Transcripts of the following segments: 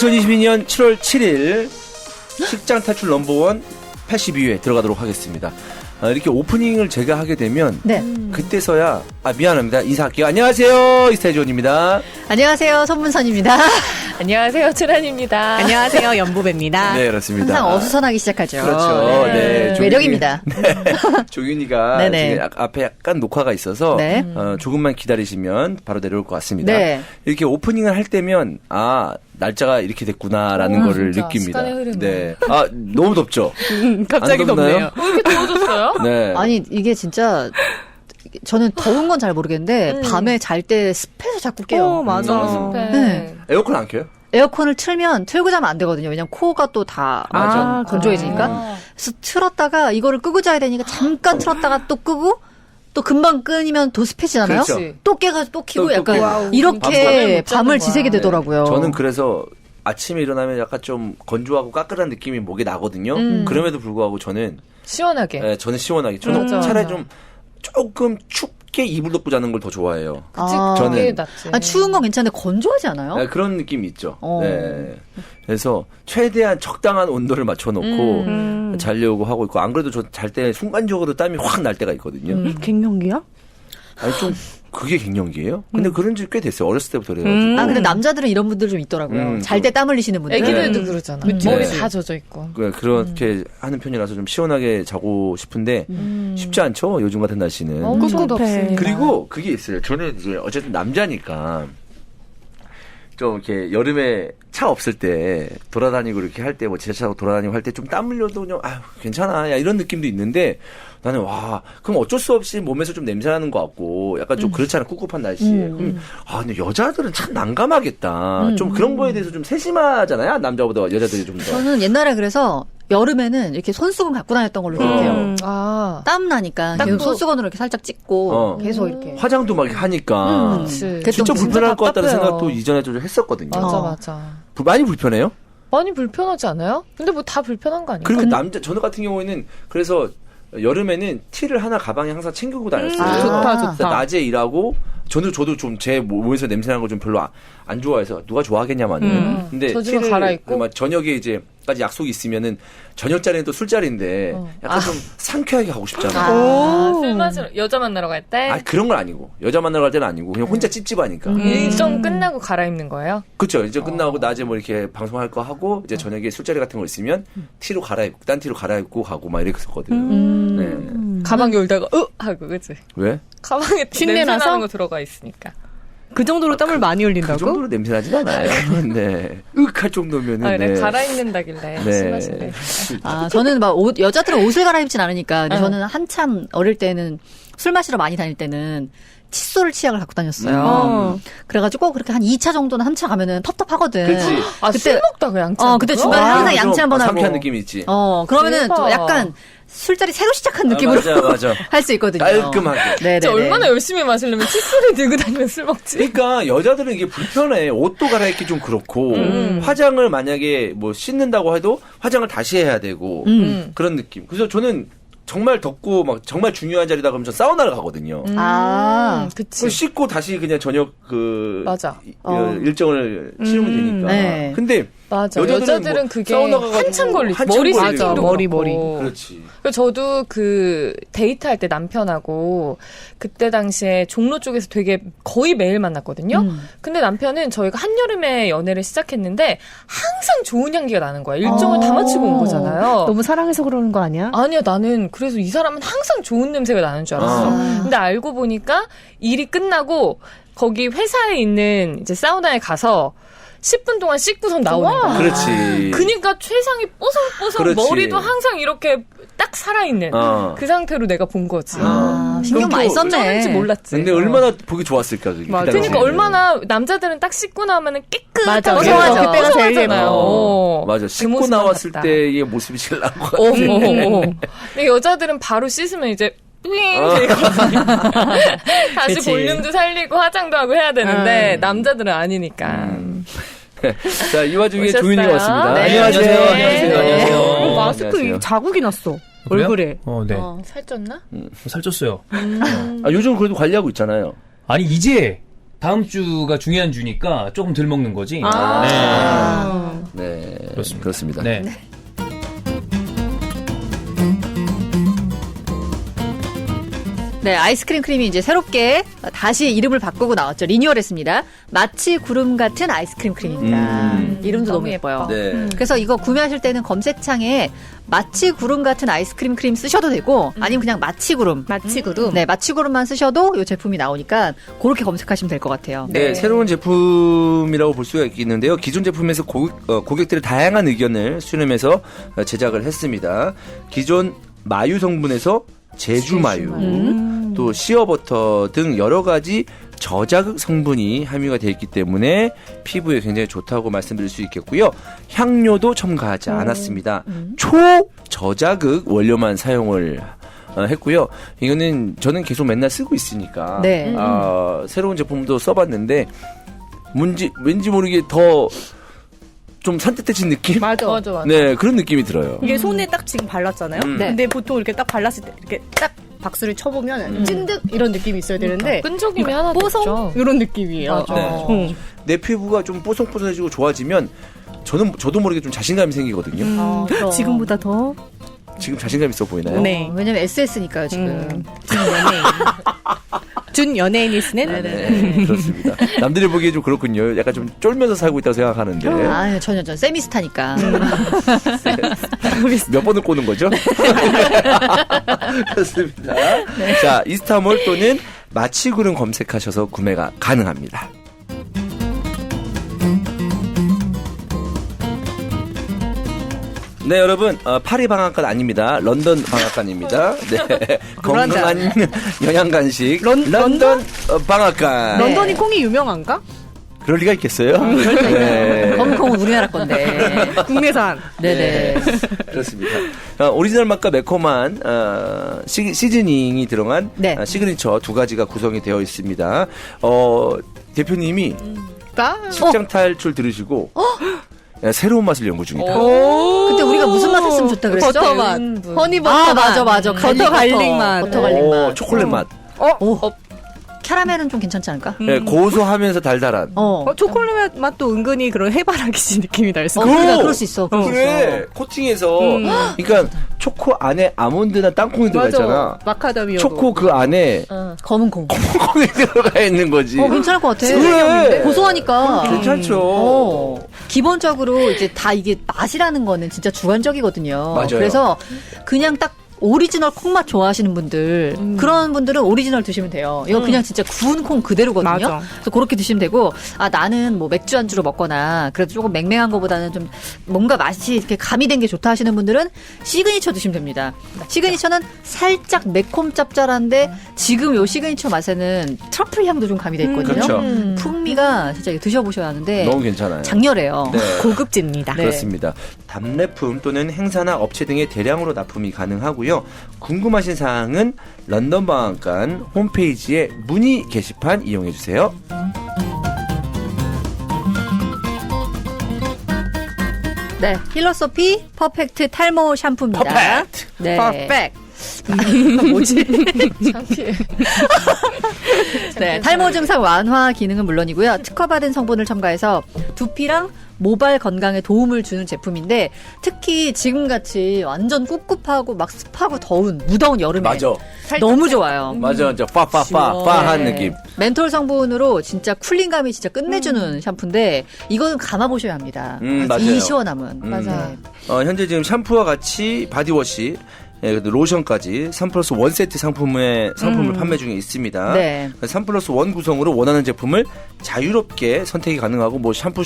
2022년 7월 7일 식장 탈출 넘버원 82회 들어가도록 하겠습니다. 이렇게 오프닝을 제가 하게 되면 네. 그때서야 미안합니다. 인사할게요. 안녕하세요. 이스타일존입니다. 안녕하세요. 손문선입니다. 안녕하세요. 출연입니다. 안녕하세요. 연보배입니다. 네, 그렇습니다. 항상 어수선하기 시작하죠. 그렇죠. 네. 매력입니다. 네. 조윤이가 네네. 지금 앞에 약간 녹화가 있어서 네. 조금만 기다리시면 바로 내려올 것 같습니다. 네. 이렇게 오프닝을 할 때면 날짜가 이렇게 됐구나라는 거를 진짜. 느낍니다. 시간의 흐름이. 네. 너무 덥죠? 갑자기 안 덥나요? 덥네요. 왜 이렇게 더워졌어요? 네. 아니 이게 진짜 저는 더운 건 잘 모르겠는데 밤에 잘 때 습해서 자꾸 깨요. 맞아. 너무 습해. 네. 에어컨 안 켜요? 에어컨을 틀고 자면 안 되거든요. 왜냐면 코가 또 다 맞아. 건조해지니까. 그래서 틀었다가 이거를 끄고 자야 되니까 잠깐 틀었다가 또 끄고 또 금방 끊이면 더 습해지잖아요. 그렇죠. 또 깨가지고 또 켜고 또 약간 끄고. 와우, 이렇게 밤을 못 자는 밤을 거야. 지새게 되더라고요. 저는 그래서 아침에 일어나면 약간 좀 건조하고 까끌한 느낌이 목에 나거든요. 그럼에도 불구하고 저는 시원하게. 저는 시원하게. 저는 맞아, 차라리 맞아. 좀 조금 춥게 이불 덮고 자는 걸 더 좋아해요. 그치, 저는- 그게 낫지. 추운 건 괜찮은데 건조하지 않아요? 네, 그런 느낌이 있죠. 어. 네. 그래서 최대한 적당한 온도를 맞춰놓고 자려고 하고 있고, 안 그래도 저 잘 때 순간적으로 땀이 확 날 때가 있거든요. 갱년기야? 아니 좀 그게 갱년기예요? 근데 그런 지 꽤 됐어요. 어렸을 때부터 그래가지고. 근데 남자들은 이런 분들 좀 있더라고요. 잘 때 땀 흘리시는 분들. 애기들도 그러잖아. 머리 네. 다 젖어 있고. 그렇게 하는 편이라서 좀 시원하게 자고 싶은데 쉽지 않죠. 요즘 같은 날씨는. 엄청 꿉꿉해. 덥습니다. 그리고 그게 있어요. 저는 이제 어쨌든 남자니까 좀 이렇게 여름에 차 없을 때 돌아다니고 이렇게 할 때 뭐 지하철 타고 돌아다니고 할 때 좀 땀 흘려도 그냥 괜찮아 야 이런 느낌도 있는데 나는 그럼 어쩔 수 없이 몸에서 좀 냄새 나는 것 같고 약간 좀 그렇잖아. 꿉꿉한 날씨에. 그럼 근데 여자들은 참 난감하겠다. 좀 그런 거에 대해서 좀 세심하잖아요. 남자보다 여자들이 좀 더. 저는 옛날에 그래서 여름에는 이렇게 손수건 갖고 다녔던 걸로 기억해요. 땀 나니까 계속 손수건으로 이렇게 살짝 찍고 계속 이렇게. 화장도 막 하니까 그치. 그랬던 진짜 거 불편할 것 같다는 답답해요. 생각도 이전에 좀 했었거든요. 맞아, 맞아. 많이 불편해요? 많이 불편하지 않아요? 근데 뭐 다 불편한 거 아닌가? 그리고 저는 같은 경우에는 그래서 여름에는 티를 하나 가방에 항상 챙기고 다녔어요. 좋다. 낮에 일하고 저도 좀 제 몸에서 냄새나는 거 좀 별로 안 좋아해서 누가 좋아하겠냐마는. 근데 저지로 티를 갈아입고? 막 저녁에 이제까지 약속이 있으면은 저녁 자리는 또 술자리인데 약간 좀 상쾌하게 가고 싶잖아요. 술 마시러, 여자 만나러 갈 때? 그런 건 아니고 여자 만나러 갈 때는 아니고 그냥 혼자 찝찝하니까. 일정 끝나고 갈아입는 거예요? 그렇죠. 이제 끝나고 낮에 뭐 이렇게 방송할 거 하고 이제 저녁에 술자리 같은 거 있으면 티로 갈아입고 딴 티로 갈아입고 가고 막 이랬었거든요. 네. 가방 열다가 하고 그치? 왜? 가방에 신내 냄새 나서? 나는 거 들어가 있으니까. 그 정도로 땀을 많이 그 흘린다고? 정도로 냄새 나진 않아요. 네. 할 정도면은. 그래, 네. 갈아입는다길래 네. 술 마실래. 저는 막 여자들은 옷을 갈아입진 않으니까. 근데 응. 저는 한참 어릴 때는 술 마시러 많이 다닐 때는 칫솔 치약을 갖고 다녔어요. 그래가지고 꼭 그렇게 한 2차 정도는 한 차 가면은 텁텁하거든. 그치. 술 먹다가 양치. 그때 중간에 항상 양치 한번 하고. 상쾌한 느낌이 있지. 그러면은 대박. 또 약간 술자리 새로 시작한 느낌으로 맞아. 할 수 있거든요. 깔끔하게. 네네. 진짜 얼마나 열심히 마시려면 칫솔을 들고 다니면 술 먹지? 그러니까 여자들은 이게 불편해. 옷도 갈아입기 좀 그렇고 화장을 만약에 뭐 씻는다고 해도 화장을 다시 해야 되고 그런 느낌. 그래서 저는 정말 덥고 막 정말 중요한 자리다 그러면 저 사우나를 가거든요. 그치. 그걸 씻고 다시 그냥 저녁 맞아. 일정을 치르면 되니까. 네. 근데 맞아. 여자들은 여자들은 뭐 그게 사우나 가가지고 한참 걸리지. 한참 머리 걸리고. 세팅도 머리. 그렇고. 그렇지. 그래서 저도 그 데이트할 때 남편하고 그때 당시에 종로 쪽에서 되게 거의 매일 만났거든요. 근데 남편은 저희가 한여름에 연애를 시작했는데 항상 좋은 향기가 나는 거야. 일정을 다 마치고 온 거잖아요. 너무 사랑해서 그러는 거 아니야? 아니야, 나는 그래서 이 사람은 항상 좋은 냄새가 나는 줄 알았어. 근데 알고 보니까 일이 끝나고 거기 회사에 있는 이제 사우나에 가서 10분 동안 씻고선 나오는 거야. 그렇지. 그니까 최상이 뽀송뽀송 그렇지. 머리도 항상 이렇게 딱 살아있는 그 상태로 내가 본 거지. 신경 많이 썼네. 쩌는지 몰랐지. 근데 얼마나 보기 좋았을까 그게. 맞아. 그 당시에는. 그러니까 얼마나 남자들은 딱 씻고 나면은 깨끗하고 맞아. 뽀송하죠. 그때가 제일 뽀송하잖아요. 어, 맞아. 그 씻고 모습은 나왔을 같다. 때의 모습이 제일 나은 것 같아. 근데 여자들은 바로 씻으면 이제 뿌잉 되거든요. 다시 그치. 볼륨도 살리고 화장도 하고 해야 되는데 남자들은 아니니까. 자, 이 와중에 오셨어요? 조윤이가 왔습니다. 네. 안녕하세요. 네. 안녕하세요. 마스크 안녕하세요. 자국이 났어. 그래요? 얼굴에. 네. 살쪘나? 살쪘어요. 요즘 그래도 관리하고 있잖아요. 아니, 이제 다음 주가 중요한 주니까 조금 덜 먹는 거지. 네, 그렇습니다. 그렇습니다. 네. 네, 아이스크림 크림이 이제 새롭게 다시 이름을 바꾸고 나왔죠. 리뉴얼했습니다. 마치 구름 같은 아이스크림 크림입니다. 이름도 너무 예뻐요. 네. 그래서 이거 구매하실 때는 검색창에 마치 구름 같은 아이스크림 크림 쓰셔도 되고 아니면 그냥 마치 구름. 마치 구름. 네, 마치 구름만 쓰셔도 이 제품이 나오니까 그렇게 검색하시면 될 것 같아요. 네, 새로운 제품이라고 볼 수가 있겠는데요. 기존 제품에서 고객들의 다양한 의견을 수렴해서 제작을 했습니다. 기존 마유 성분에서 제주 마유, 또 시어버터 등 여러 가지 저자극 성분이 함유가 되어 있기 때문에 피부에 굉장히 좋다고 말씀드릴 수 있겠고요. 향료도 첨가하지 않았습니다. 초저자극 원료만 사용을 했고요. 이거는 저는 계속 맨날 쓰고 있으니까 네. 새로운 제품도 써봤는데 왠지 모르게 더 좀 산뜻해진 느낌? 맞아. 네, 그런 느낌이 들어요. 이게 손에 딱 지금 발랐잖아요. 네. 근데 보통 이렇게 딱 발랐을 때 이렇게 딱 박수를 쳐보면 찐득 이런 느낌이 있어야 되는데 끈적임이 하나도 뽀송 없죠. 이런 느낌이에요. 맞아. 네. 내 피부가 좀 뽀송뽀송해지고 좋아지면 저도 모르게 좀 자신감이 생기거든요. 그럼. 지금보다 더. 지금 자신감 있어 보이나요? 네. 왜냐면 SS니까요, 지금. 준 연예인. 준 연예인일 수는. 네, 그렇습니다. 남들이 보기에 좀 그렇군요. 약간 좀 쫄면서 살고 있다고 생각하는데 아, 전혀 세미스타니까. 몇 번을 꼬는 거죠? 그렇습니다. 자, 이스타몰 또는 마치구름 검색하셔서 구매가 가능합니다. 네, 여러분, 파리 방앗간 아닙니다. 런던 방앗간입니다. 네, 건강한 영양 간식 런던 방앗간. 런던이 콩이 유명한가? 그럴 리가 있겠어요? 네. 검콩은 우리나라 건데. 국내산. 네네. 그렇습니다. 오리지널 맛과 매콤한 시즈닝이 들어간 네. 시그니처 두 가지가 구성이 되어 있습니다. 대표님이 까? 식장 탈출 들으시고 새로운 맛을 연구 중이다. 그때 우리가 무슨 맛 했으면 좋다 그랬죠? 버터 맛. 허니 버터 아, 맛. 맞아. 버터 갈릭 맛. 버터 갈릭 맛. 초콜릿 맛. 캐러멜은 좀 괜찮지 않을까? 네, 고소하면서 달달한. 초콜릿 맛도 은근히 그런 해바라기 느낌이 날 수. 그럴 수 있어. 그래, 코팅해서. 그러니까 초코 안에 아몬드나 땅콩이 들어가 있잖아. 마카다미오. 초코 그 안에 검은 콩. 콩이 들어가 있는 거지. 괜찮을 것 같아. 그래. 고소하니까. 괜찮죠. 기본적으로 이제 다 이게 맛이라는 거는 진짜 주관적이거든요. 맞아요. 그래서 그냥 딱 오리지널 콩맛 좋아하시는 분들 그런 분들은 오리지널 드시면 돼요. 이거 그냥 진짜 구운 콩 그대로거든요. 맞아. 그래서 그렇게 드시면 되고 나는 뭐 맥주 안주로 먹거나 그래도 조금 맹맹한 거보다는 좀 뭔가 맛이 이렇게 가미된 게 좋다 하시는 분들은 시그니처 드시면 됩니다. 시그니처는 살짝 매콤 짭짤한데 지금 요 시그니처 맛에는 트러플 향도 좀 가미돼 있거든요. 그렇죠. 풍미가 진짜 드셔보셔야 하는데 너무 괜찮아요. 장렬해요. 네. 고급집니다. 네. 그렇습니다. 답례품 또는 행사나 업체 등의 대량으로 납품이 가능하고요. 궁금하신 사항은 런던 방앗간 홈페이지에 문의 게시판 이용해 주세요. 네, 힐러소피 퍼펙트 탈모 샴푸입니다. 퍼펙트. 네. 퍼펙트. 뭐지? 창피해. 네, 탈모 증상 완화 기능은 물론이고요. 특허받은 성분을 첨가해서 두피랑 모발 건강에 도움을 주는 제품인데 특히 지금같이 완전 꿉꿉하고 막 습하고 더운 무더운 여름에 맞아. 너무 좋아요. 맞아. 진짜 파한 느낌. 멘톨 성분으로 진짜 쿨링감이 진짜 끝내주는 샴푸인데 이거는 감아보셔야 합니다. 맞아요. 이 시원함은. 맞아. 현재 지금 샴푸와 같이 바디워시, 로션까지 3+1 세트 상품을 판매 중에 있습니다. 네. 3+1 구성으로 원하는 제품을 자유롭게 선택이 가능하고 뭐 샴푸,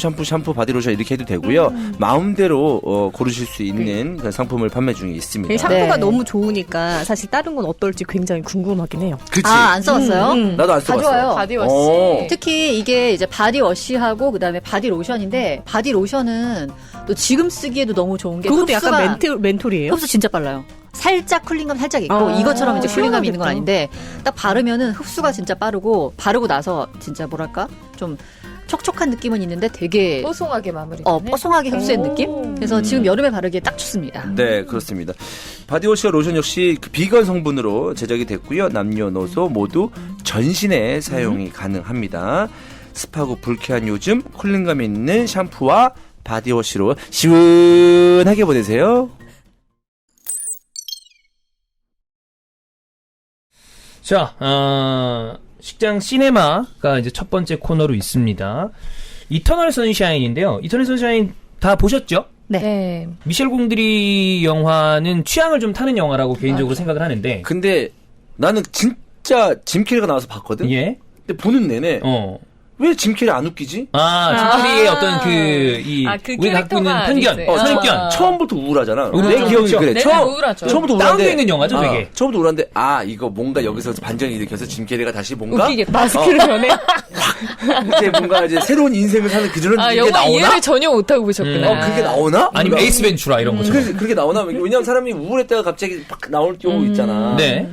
바디로션 이렇게 해도 되고요. 마음대로 고르실 수 있는 그런 상품을 판매 중에 있습니다. 샴푸가 네. 너무 좋으니까 사실 다른 건 어떨지 굉장히 궁금하긴 해요. 그치? 안 써봤어요? 나도 안 다 써봤어. 좋아요. 바디워시. 특히 이게 이제 바디워시하고 그다음에 바디로션인데 바디로션은 또 지금 쓰기에도 너무 좋은 게 그것도 흡수가 약간 멘톨이에요? 흡수 진짜 빨라요. 살짝 쿨링감 살짝 있고 아, 이것처럼 이제 쿨링감이 있는 건 시원하겠다. 아닌데 딱 바르면은 흡수가 진짜 빠르고 바르고 나서 진짜 뭐랄까 좀 촉촉한 느낌은 있는데 되게 뽀송하게 마무리. 뽀송하게 흡수된 느낌? 그래서 지금 여름에 바르기에 딱 좋습니다. 네, 그렇습니다. 바디워시와 로션 역시 그 비건 성분으로 제작이 됐고요. 남녀노소 모두 전신에 사용이 가능합니다. 습하고 불쾌한 요즘 쿨링감 있는 샴푸와 바디워시로 시원하게 보내세요. 자, 식장 시네마가 이제 첫 번째 코너로 있습니다. 이터널 선샤인인데요. 이터널 선샤인 다 보셨죠? 네. 미셸 공드리 영화는 취향을 좀 타는 영화라고 개인적으로 생각을 하는데. 근데 나는 진짜 짐 캐리가 나와서 봤거든. 예. 근데 보는 내내 왜 짐 캐리 안 웃기지? 짐 캐리의 어떤 그 우리가 갖고 있는 캐릭터가 편견, 이제. 선입견. 처음부터 우울하잖아. 그렇죠, 내 기억이 그렇죠. 그래. 내가 우울하죠. 처음부터 다운돼 우울한데 있는 영화죠, 되게. 처음부터 우울한데 이거 뭔가 여기서 반전이 일으켜서 짐 캐리가 다시 뭔가 웃기겠다. 마스크를 전에. 이제 뭔가 이제 새로운 인생을 사는 그런 게 영화 나오나? 이해를 전혀 못하고 보셨구나. 그게 나오나? 아니면 에이스 벤츄라 이런 거죠. 그렇게 나오나? 왜냐면 사람이 우울했다가 갑자기 팍 나올 경우 있잖아. 네.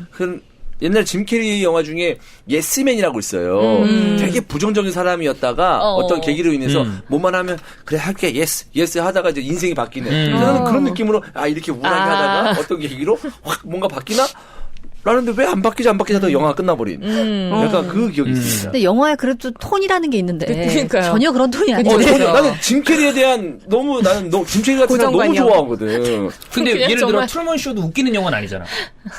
옛날 짐 캐리 영화 중에 예스맨이라고 있어요. 되게 부정적인 사람이었다가 어떤 계기로 인해서 뭐만 하면 그래 할게 예스 하다가 이제 인생이 바뀌는. 나는 그런 느낌으로 이렇게 우울하게 하다가 어떤 계기로 확 뭔가 바뀌나? 라는데 왜 안 바뀌지 하다가 영화가 끝나버린. 약간 그 기억이 있습니다. 근데 영화에 그래도 톤이라는 게 있는데 그러니까요. 전혀 그런 톤이 아니에요. 전혀 나는 짐 캐리에 대한 나는 짐 캐리 같은 사람 너무 고정관념. 좋아하거든. 근데 그냥 예를 들어 정말- 트루먼 쇼도 웃기는 영화는 아니잖아.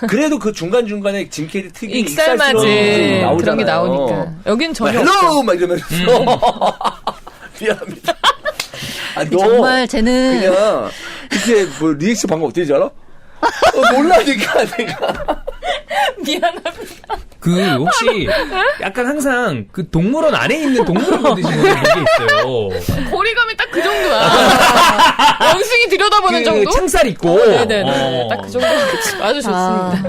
그래도 그 중간중간에 짐 캐리 특유의 익살맞은 익살스러운 그런 게 나오잖아요. 나오니까. 여긴 전혀 헬로 없죠. 막 이러면서 미안합니다. 너 정말 쟤는 그냥 이렇게 뭐 리액션 방법 어떻게 되지 알아? 몰라니까 내가 미안합니다. 혹시 약간 항상 그 동물원 안에 있는 동물을 보듯이 보는 게 있어요. 거리감이 딱 그 정도야. 원숭이 들여다보는 정도? 창살 있고. 네네네. 딱 그 정도. 아주 좋습니다.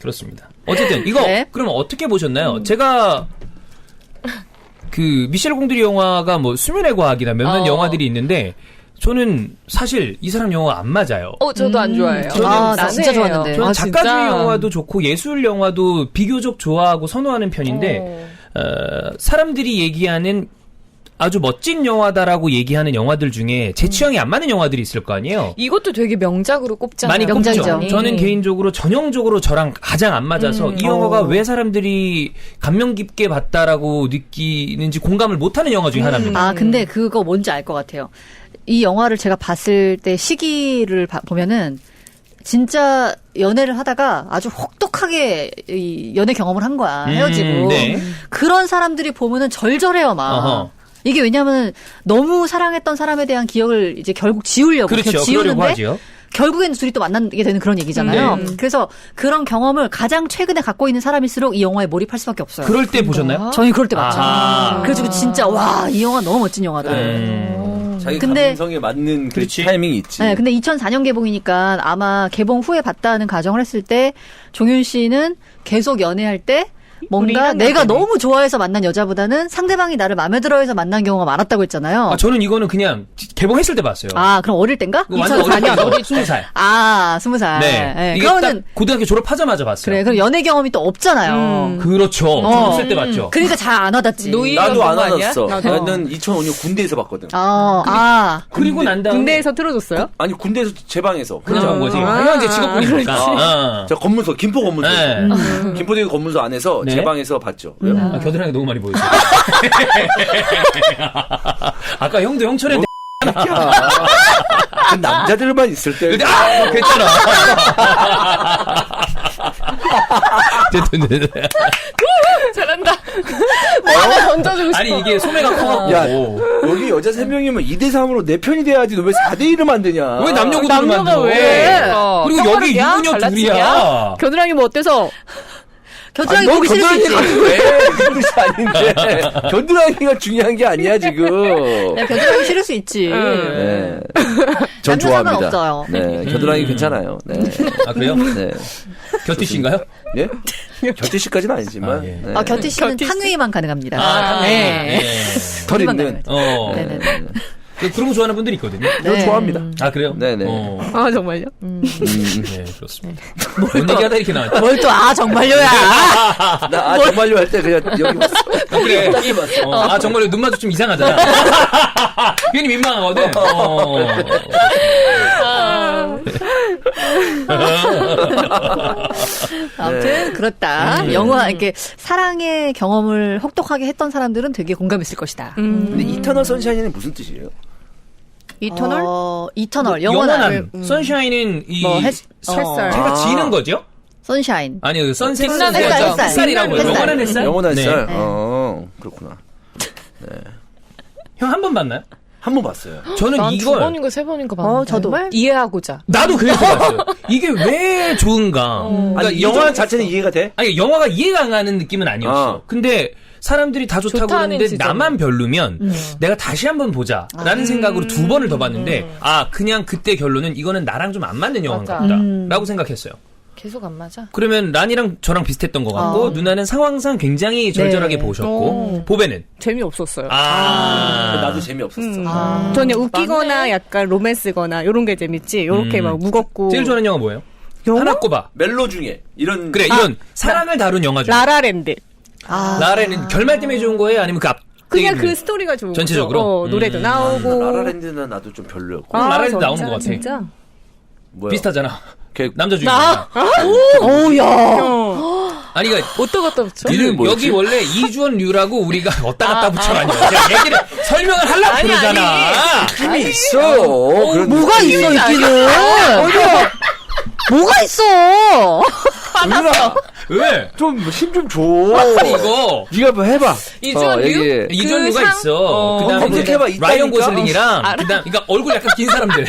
그렇습니다. 어쨌든 이거 네. 그럼 어떻게 보셨나요? 제가 그 미셸 공드리 영화가 뭐 수면의 과학이나 몇몇 영화들이 있는데 저는 사실 이 사람 영화가 안 맞아요. 저도 안 좋아해요. 나 진짜 좋았는데. 저는 진짜? 작가주의 영화도 좋고 예술 영화도 비교적 좋아하고 선호하는 편인데 사람들이 얘기하는 아주 멋진 영화다라고 얘기하는 영화들 중에 제 취향이 안 맞는 영화들이 있을 거 아니에요. 이것도 되게 명작으로 꼽잖아요. 많이 명작이죠. 꼽죠. 저는 개인적으로 전형적으로 저랑 가장 안 맞아서 이 영화가 왜 사람들이 감명 깊게 봤다라고 느끼는지 공감을 못하는 영화 중에 하나입니다. 근데 그거 뭔지 알 것 같아요. 이 영화를 제가 봤을 때 시기를 보면은 진짜 연애를 하다가 아주 혹독하게 이 연애 경험을 한 거야. 헤어지고. 네. 그런 사람들이 보면은 절절해요, 막. 어허. 이게 왜냐면 너무 사랑했던 사람에 대한 기억을 이제 결국 지우려고. 그렇죠. 그러려고 지우는데 하죠. 결국엔 둘이 또 만나게 되는 그런 얘기잖아요. 그래서 그런 경험을 가장 최근에 갖고 있는 사람일수록 이 영화에 몰입할 수밖에 없어요. 그럴 때 보셨나요? 저희 그럴 때 봤죠. 아하. 그래가지고 진짜 와, 이 영화 너무 멋진 영화다. 자기 근데- 감성에 맞는 그 그렇지. 타이밍이 있지. 네, 근데 2004년 개봉이니까 아마 개봉 후에 봤다는 가정을 했을 때 종윤 씨는 계속 연애할 때 뭔가 우리랑 내가 남편이. 너무 좋아해서 만난 여자보다는 상대방이 나를 마음에 들어해서 만난 경우가 많았다고 했잖아요. 저는 이거는 그냥 개봉했을 때 봤어요. 그럼 어릴 땐가? 그거 완전 2004년. 어릴 때 20살. 20살. 네. 이게 그러면 딱 고등학교 졸업하자마자 봤어요. 그래, 그럼 연애 경험이 또 없잖아요. 그렇죠. 졸업생 때 봤죠. 그러니까 잘 안 와닿지. 노이- 나도 안 이런 거 아니야? 알았어. 나도. 나는 2005년 군대에서 봤거든. 그리고 난 다음에 군대에서 틀어줬어요? 아니 군대에서 제 방에서 그냥 온 거지. 그냥 이제 직업군이니까. 저 검문소 김포 검문소 네. 김포대교 검문소 안에서 네. 제 방에서 봤죠. 왜요? 겨드랑이 너무 많이 보였어요. 아까 형도 형처럼 야, 그 남자들만 있을 때. 됐잖아. 됐네. 잘한다. 하나 던져주고 싶어. 아니 이게 소매가 커갖고. 야, 여기 여자 3명이면 2대3으로 4편이 돼야지. 너 왜 4대1을 만드냐? 왜 남녀구도를 남녀가 만들어? 왜? 그리고 여기 쌍둥이야? 유부녀 갈라치기야? 둘이야. 겨드랑이 뭐 어때서? 겨드랑이 너 보기 싫을 수 겨드랑이 있지. 가지고 왜? 그 뜻이 아닌데. 겨드랑이가 중요한 게 아니야, 지금. 야, 겨드랑이 싫을 수 있지. 네. 전 남녀 좋아합니다. 상관없어요. 네. 겨드랑이 괜찮아요. 네. 아 그래요? 네. 곁이신가요? 예? 곁에 씨까지는 아니지만. 아, 예. 네. 곁이 씨는 탕웨이만 가능합니다. 네. 털 우리만 있는. 네네네. 그런 거 좋아하는 분들이 있거든요. 저 좋아합니다. 아 그래요? 네네. 아, 정말요? 네 그렇습니다. 뭔 얘기하다 이렇게 나왔죠? 뭘 또, 정말요야. 나 정말요 할 때 그냥 여기 봤어. 그래. 여기 봤어. 정말로 눈 마주 좀 이상하잖아. 괜히 민망하거든. 아무튼 그렇다. 영화 이렇게 사랑의 경험을 혹독하게 했던 사람들은 되게 공감했을 것이다. 근데 이터널 선샤인은 무슨 뜻이에요? 이터널? 이터널 영원한. 선샤인은 이 햇살. 해가 지는 거죠? 선샤인. 아니요, 선셋. 빛나는 햇살, 거죠. 햇살이라고. 햇살. 영원한 햇살? 영원한 네. 햇살. 그렇구나. 형 한 번 봤나요? 한 번 봤어요. 저는 난 두 이걸 번인가 세 번인가 봤는데. 저도. 이해하고자. 나도 그래서 봤어요. 이게 왜 좋은가? 그러니까 아니, 영화 자체는 이해가 돼? 아니 영화가 이해가 안 가는 느낌은 아니었어. 어. 근데 사람들이 다 좋다고 좋다는 그러는데 지점은. 나만 별로면 내가 다시 한번 보자라는 생각으로 두 번을 더 봤는데 그냥 그때 결론은 이거는 나랑 좀 안 맞는 영화인가 맞아. 보다라고 생각했어요. 계속 안 맞아. 그러면 란이랑 저랑 비슷했던 것 같고 누나는 상황상 굉장히 절절하게 보셨고 보배는 재미없었어요. 나도 재미없었어. 저는 웃기거나 맞네. 약간 로맨스거나 이런 게 재밌지. 요렇게 막 무겁고. 제일 좋아하는 영화 뭐예요? 영화? 하나 꼽아. 멜로 중에 이런 그래 이런 사랑을 다룬 영화 중에 라라랜드. 라라는 결말 때문에 좋은 거예요? 아니면 그 앞? 그냥 얘기를? 그 스토리가 좋은 전체적으로? 거죠. 노래도 나오고. 라라랜드는 나도 좀 별로였고. 라라랜드 진짜, 나오는 것 같아. 진짜? 뭐야? 비슷하잖아. 걔 남자 주인공. 아니 그러니까 어떠? 이름이 뭐였지? 여기 원래 이주원 류라고 우리가 왔다 갔다 붙여가지고 제가 얘기를 설명을 하려고 그러잖아. 힘이 있어. 그런 뭐가 느낌이. 있어 있기는? 뭐가 있어? 누나, 왜? 좀 힘 좀 줘. 아니, 이거 네가 뭐 해봐. 이주원 류? 얘기해. 이주원 류가 상? 있어. 그다음에 검색해봐, 이제 라이언 있다니까? 고슬링이랑 그다음 그러니까 얼굴 약간 긴 사람들.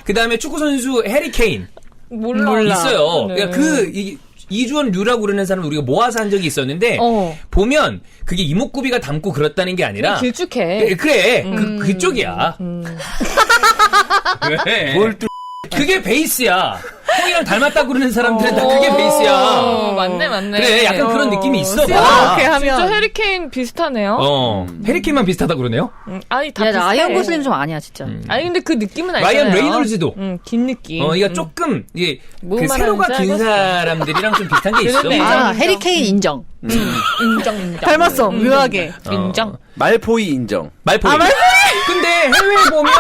그다음에 축구 선수 해리 케인 몰라. 있어요. 네. 그러니까 이주원 류라고 그러는 사람을 우리가 모아서 한 적이 있었는데 보면 그게 이목구비가 닮고 그렇다는 게 아니라 길쭉해. 그래 그쪽이야. 그래. 뭘 또. 그게 베이스야. 형이랑 닮았다고 그러는 사람들은 다 그게 베이스야. 맞네. 그래, 약간 그런 느낌이 있어. 이렇게 봐. 하면. 진짜 해리케인 비슷하네요. 해리케인만 비슷하다 그러네요. 아니 다 야, 비슷해. 라이언 고슬링 좀 아니야 진짜. 아니 근데 그 느낌은 알잖아요. 라이언 레이놀즈도. 긴 느낌. 이거 조금 이게 뭐 그 세로가 말하는지 긴 알겠어. 사람들이랑 좀 비슷한 게 있어. 그러네. 해리 케인 인정. 인정. 닮았어. 묘하게. 인정. 말포이 인정. 말포이. 근데 해외에 보면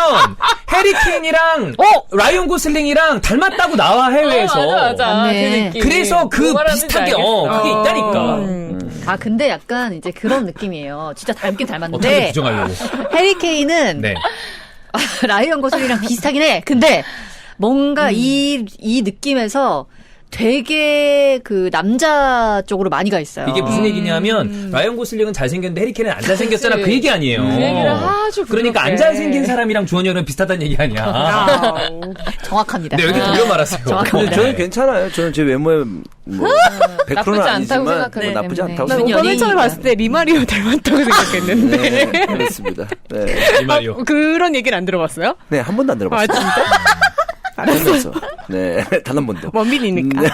해리케인이랑 라이언 고슬링이랑 닮았다고 나와 해외에서. 맞아. 맞네. 그 느낌. 그래서 그 뭐 말하는지 비슷하게 알겠어. 그게 있다니까. 근데 약간 이제 그런 느낌이에요. 진짜 닮긴 어떻게 닮았는데 부정하려고? 해리 케인은 네. 라이언 고슬링이랑 비슷하긴 해. 근데 뭔가 이 느낌에서 되게 그 남자 쪽으로 많이 가 있어요. 이게 무슨 얘기냐면 라이언 고슬링은 잘생겼는데 해리케인은 안 잘생겼잖아. 그치. 그 얘기 아니에요. 그 얘기를 아주 그러니까 안 부드럽게. 잘생긴 사람이랑 주원영은 비슷하다는 얘기 아니야. 정확합니다. 네, 여기 돌려 말하세요. 정확합니다. 저는 괜찮아요. 저는 제 외모에 뭐 100%는 나쁘지 않다고 아니지만 생각하기 뭐 나쁘지 때문에. 않다고 난 무슨 오빠 맨 처음에 연예인이니까. 봤을 때 리마리오 닮았다고 생각했는데. 네, 그렇습니다. 네. 이 말이요. 그런 얘기를 안 들어봤어요? 네, 한 번도 안 들어봤어요. 알았어. 네, 단 한 번도. 원빈이니까. 네,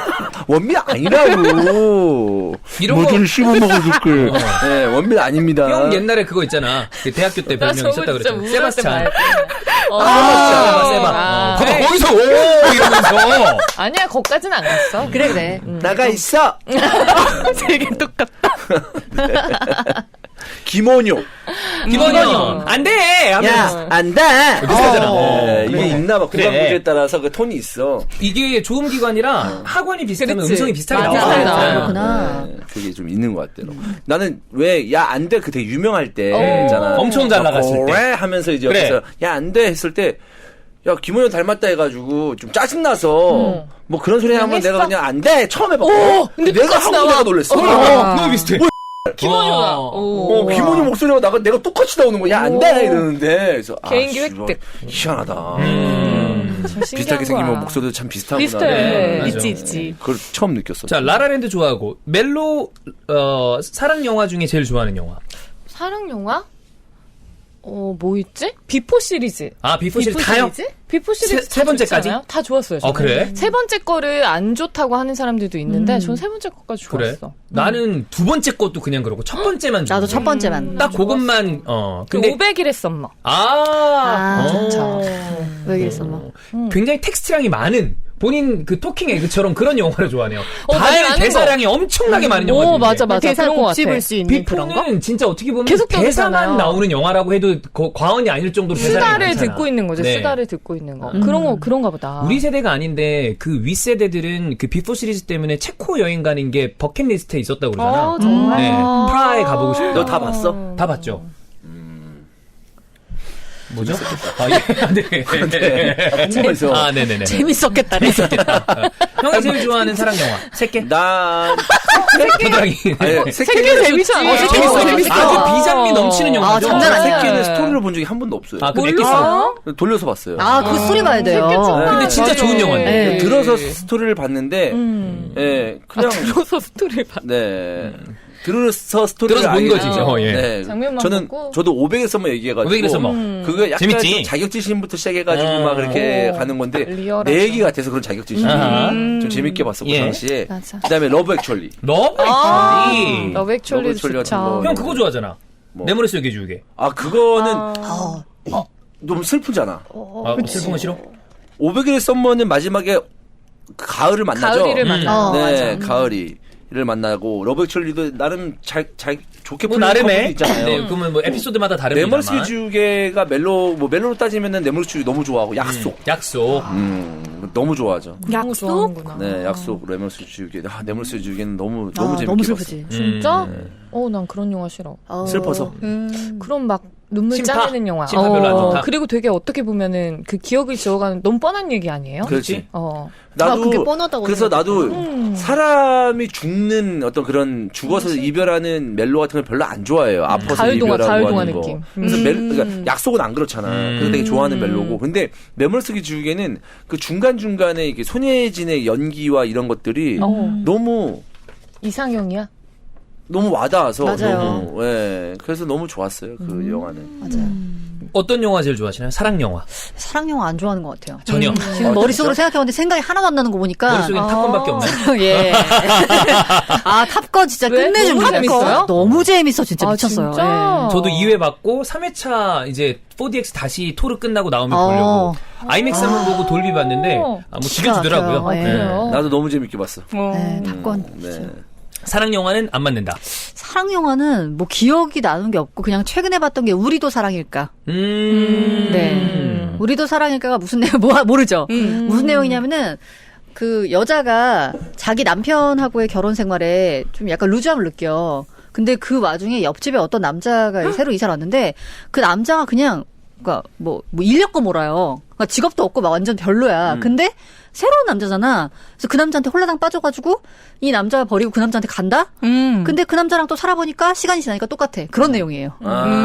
원빈 아니라고. 이런 거- 뭐좀 씹어 먹어줄게. 네, 원빈 아닙니다. 형 옛날에 그거 있잖아. 그 대학교 때 나 별명 저거 있었다 진짜 그랬잖아. 우울할 때 세바스찬. 봐야지. 세바. 봐봐 거기서 오 이러면서. 아니야, 거기까지는 안 갔어. 그래. 나가 있어. 되게 똑같다. 김원효. 김원영 안돼 하면서 야, 안 돼. 비슷하잖아. 네, 이게 있나 봐. 그래. 구강 구조에 따라서 그 톤이 있어. 이게 조음기관이랑 학원이 비슷하면 그렇지. 음성이 비슷하게 맞아. 나와. 나와요. 그렇구나. 네, 그게 좀 있는 것 같아요. 나는 왜 야 안 돼 그 되게 유명할 때 있잖아. 엄청 잘 나갔을 때. 그래 하면서 이제 그래. 옆에서 야 안 돼 했을 때 야 김원효 닮았다 해가지고 좀 짜증 나서 뭐 그런 소리 하면 했어? 내가 그냥 안 돼 처음 해봤고. 근데 내가 똑같이 하고 나와. 내가 놀랬어. 너무 비슷해. 김원효가. 김원효 목소리가 내가 똑같이 나오는 거야. 안 돼 이러는데 그래서 개인기 아, 획득. 희한하다. 참 비슷하게 신기한 생기면 거야. 목소리도 참 비슷하구나. 비슷해. 맞아. 있지. 그걸 처음 느꼈어. 자 라라랜드 좋아하고 멜로 사랑 영화 중에 제일 좋아하는 영화. 사랑 영화? 뭐 있지? 비포 시리즈. 아 비포 시리즈 다요? 비포 시리즈 세 번째까지? 좋잖아요. 다 좋았어요. 저는. 그래? 세 번째 거를 안 좋다고 하는 사람들도 있는데 전 세 번째 거까지 그래? 좋았어. 나는 두 번째 것도 그냥 그러고 첫 번째만 나도 좋은데. 첫 번째만. 딱 그것만 근데 500일의 썸머. 아, 어. 좋죠. 왜 그랬어 뭐. 굉장히 텍스트량이 많은 본인 그 토킹 에그처럼 그런 영화를 좋아하네요. 맞아, 다들 아는 대사량이 엄청나게 많은 영화 중에. 맞아. 대사 그런 것 곱씹을 같아. 수 있는 그런 거? 비포는 진짜 어떻게 보면 계속 대사만 떠들잖아요. 나오는 영화라고 해도 과언이 아닐 정도로 대사량이 수다를 많잖아. 듣고 있는 거죠. 네. 수다를 듣고 있는 거. 음. 그런가 보다. 우리 세대가 아닌데 그 윗세대들은 그 비포 시리즈 때문에 체코 여행 가는 게 버킷리스트에 있었다고 그러잖아. 정말. 네. 프라하에 가보고 싶다. 너 다 봤어? 다 봤죠? 뭐죠? 아, 예. 네. 궁금해서. 아, 네네네. 재밌었겠다. 형이 제일 좋아하는 사랑 영화. 새끼? 난 겨드랑이. 아니, 새끼는 재밌지. 재밌어. 아주 비장미 넘치는 영화죠. 장난 아니야. 새끼는 스토리를 본 적이 한 번도 없어요. 아, 그 몰라? 에피소드. 돌려서 봤어요. 아, 그 스토리 봐야 돼요. 근데 진짜 맞아. 좋은 영화인데. 네. 들어서 스토리를 봤는데, 예, 그냥, 들어서 스토리를 봐. 네. 들어서 스토리를 들어서 본 거지. 알겠죠. 예. 네. 장면만 저는 보고. 저도 500에 써머 얘기해가지고 500에 써머. 그거 약간 재밌지? 좀 자격지심부터 시작해가지고 막 그렇게 오, 가는 건데 리얼하죠. 내 얘기 같아서 그런 자격지심이 아하. 좀 재밌게 봤어 그 예. 당시에. 맞아. 그다음에 러브 액츄얼리. 러브 액츄얼리. 러브 액츄얼리 러브 액츄얼리 같은 좋죠. 거. 형 그거 좋아하잖아. 뭐. 내 머릿속에 주게. 아 그거는 아, 너무 슬프잖아. 아, 슬픈 거 싫어? 500의 썸머는 마지막에 그 가을을 만나죠. 가을이를 만나. 네, 가을이를 만나고 러브 액츄얼리도 나름 잘 좋게 뭐 풀린 나름의. 커플이 있잖아요. 네, 그러면 뭐 에피소드마다 다른 네멀스키 주게가 멜로로 따지면은 네멀스키 주게 너무 좋아하고 약속. 약속. 너무 좋아하죠. 그런 거 좋아하는구나. 네, 약속 네멀스키 주게. 아, 네멀스키 주게는 너무 아, 재밌게 너무 봤어. 슬프지. 진짜? 난 그런 영화 싫어. 슬퍼서. 그럼 막 눈물 심파? 짜내는 영화. 심파 별로 안 좋다. 그리고 되게 어떻게 보면은 그 기억을 지워가는 너무 뻔한 얘기 아니에요? 그렇지. 나 그게 뻔하다고 그래서 나도 음. 사람이 죽는 어떤 그런 죽어서 이별하는 멜로 같은 걸 별로 안 좋아해요. 아파서 가을 동화, 이별하고 가을 하는 동화 거. 느낌. 그래서 그러니까 약속은 안 그렇잖아. 그래서 되게 좋아하는 멜로고. 근데 네멀스키 주게는 그 중간중간에 이게 손예진의 연기와 이런 것들이 너무 이상형이야? 와닿아서 맞아요. 너무 그래서 너무 좋았어요. 그 영화는. 맞아요. 어떤 영화 제일 좋아하시나요? 사랑 영화. 사랑 영화 안 좋아하는 것 같아요. 전혀. 지금 머릿속으로 생각해봤는데 생각이 하나도 안 나는 거 보니까. 머릿속엔 탑건밖에 없나요? 예. 아, 탑건 진짜 왜? 끝내준 너무 재밌어요? 너무 재밌어, 진짜 미쳤어요. 진짜? 저도 2회 받고 3회차 이제 4DX 다시 토르 끝나고 나오면 어. 보려고 아이맥스 한번 보고 돌비 봤는데 뭐 기가 죽여주더라고요. 막혀요. 네. 그래요? 나도 너무 재밌게 봤어. 네, 탑건. 네. 사랑 영화는 안 맞는다. 사랑 영화는 뭐 기억이 나는 게 없고 그냥 최근에 봤던 게 우리도 사랑일까. 네. 우리도 사랑일까가 무슨 내용 모르죠. 무슨 내용이냐면은 그 여자가 자기 남편하고의 결혼 생활에 좀 약간 루즈함을 느껴. 근데 그 와중에 옆집에 어떤 남자가 새로 이사를 왔는데 그 남자가 그냥 그러니까 뭐 인력거 몰아요. 그러니까 직업도 없고 막 완전 별로야. 근데 새로운 남자잖아. 그래서 그 남자한테 홀라당 빠져가지고 이 남자가 버리고 그 남자한테 간다? 근데 그 남자랑 또 살아보니까 시간이 지나니까 똑같아. 그런 내용이에요.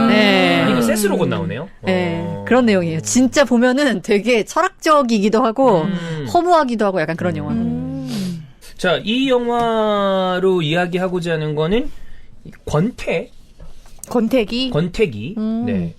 네. 이거 세스로건 나오네요. 네. 그런 내용이에요. 진짜 보면은 되게 철학적이기도 하고 허무하기도 하고 약간 그런 영화. 자, 이 영화로 이야기하고자 하는 거는 권태기. 권태기. 네.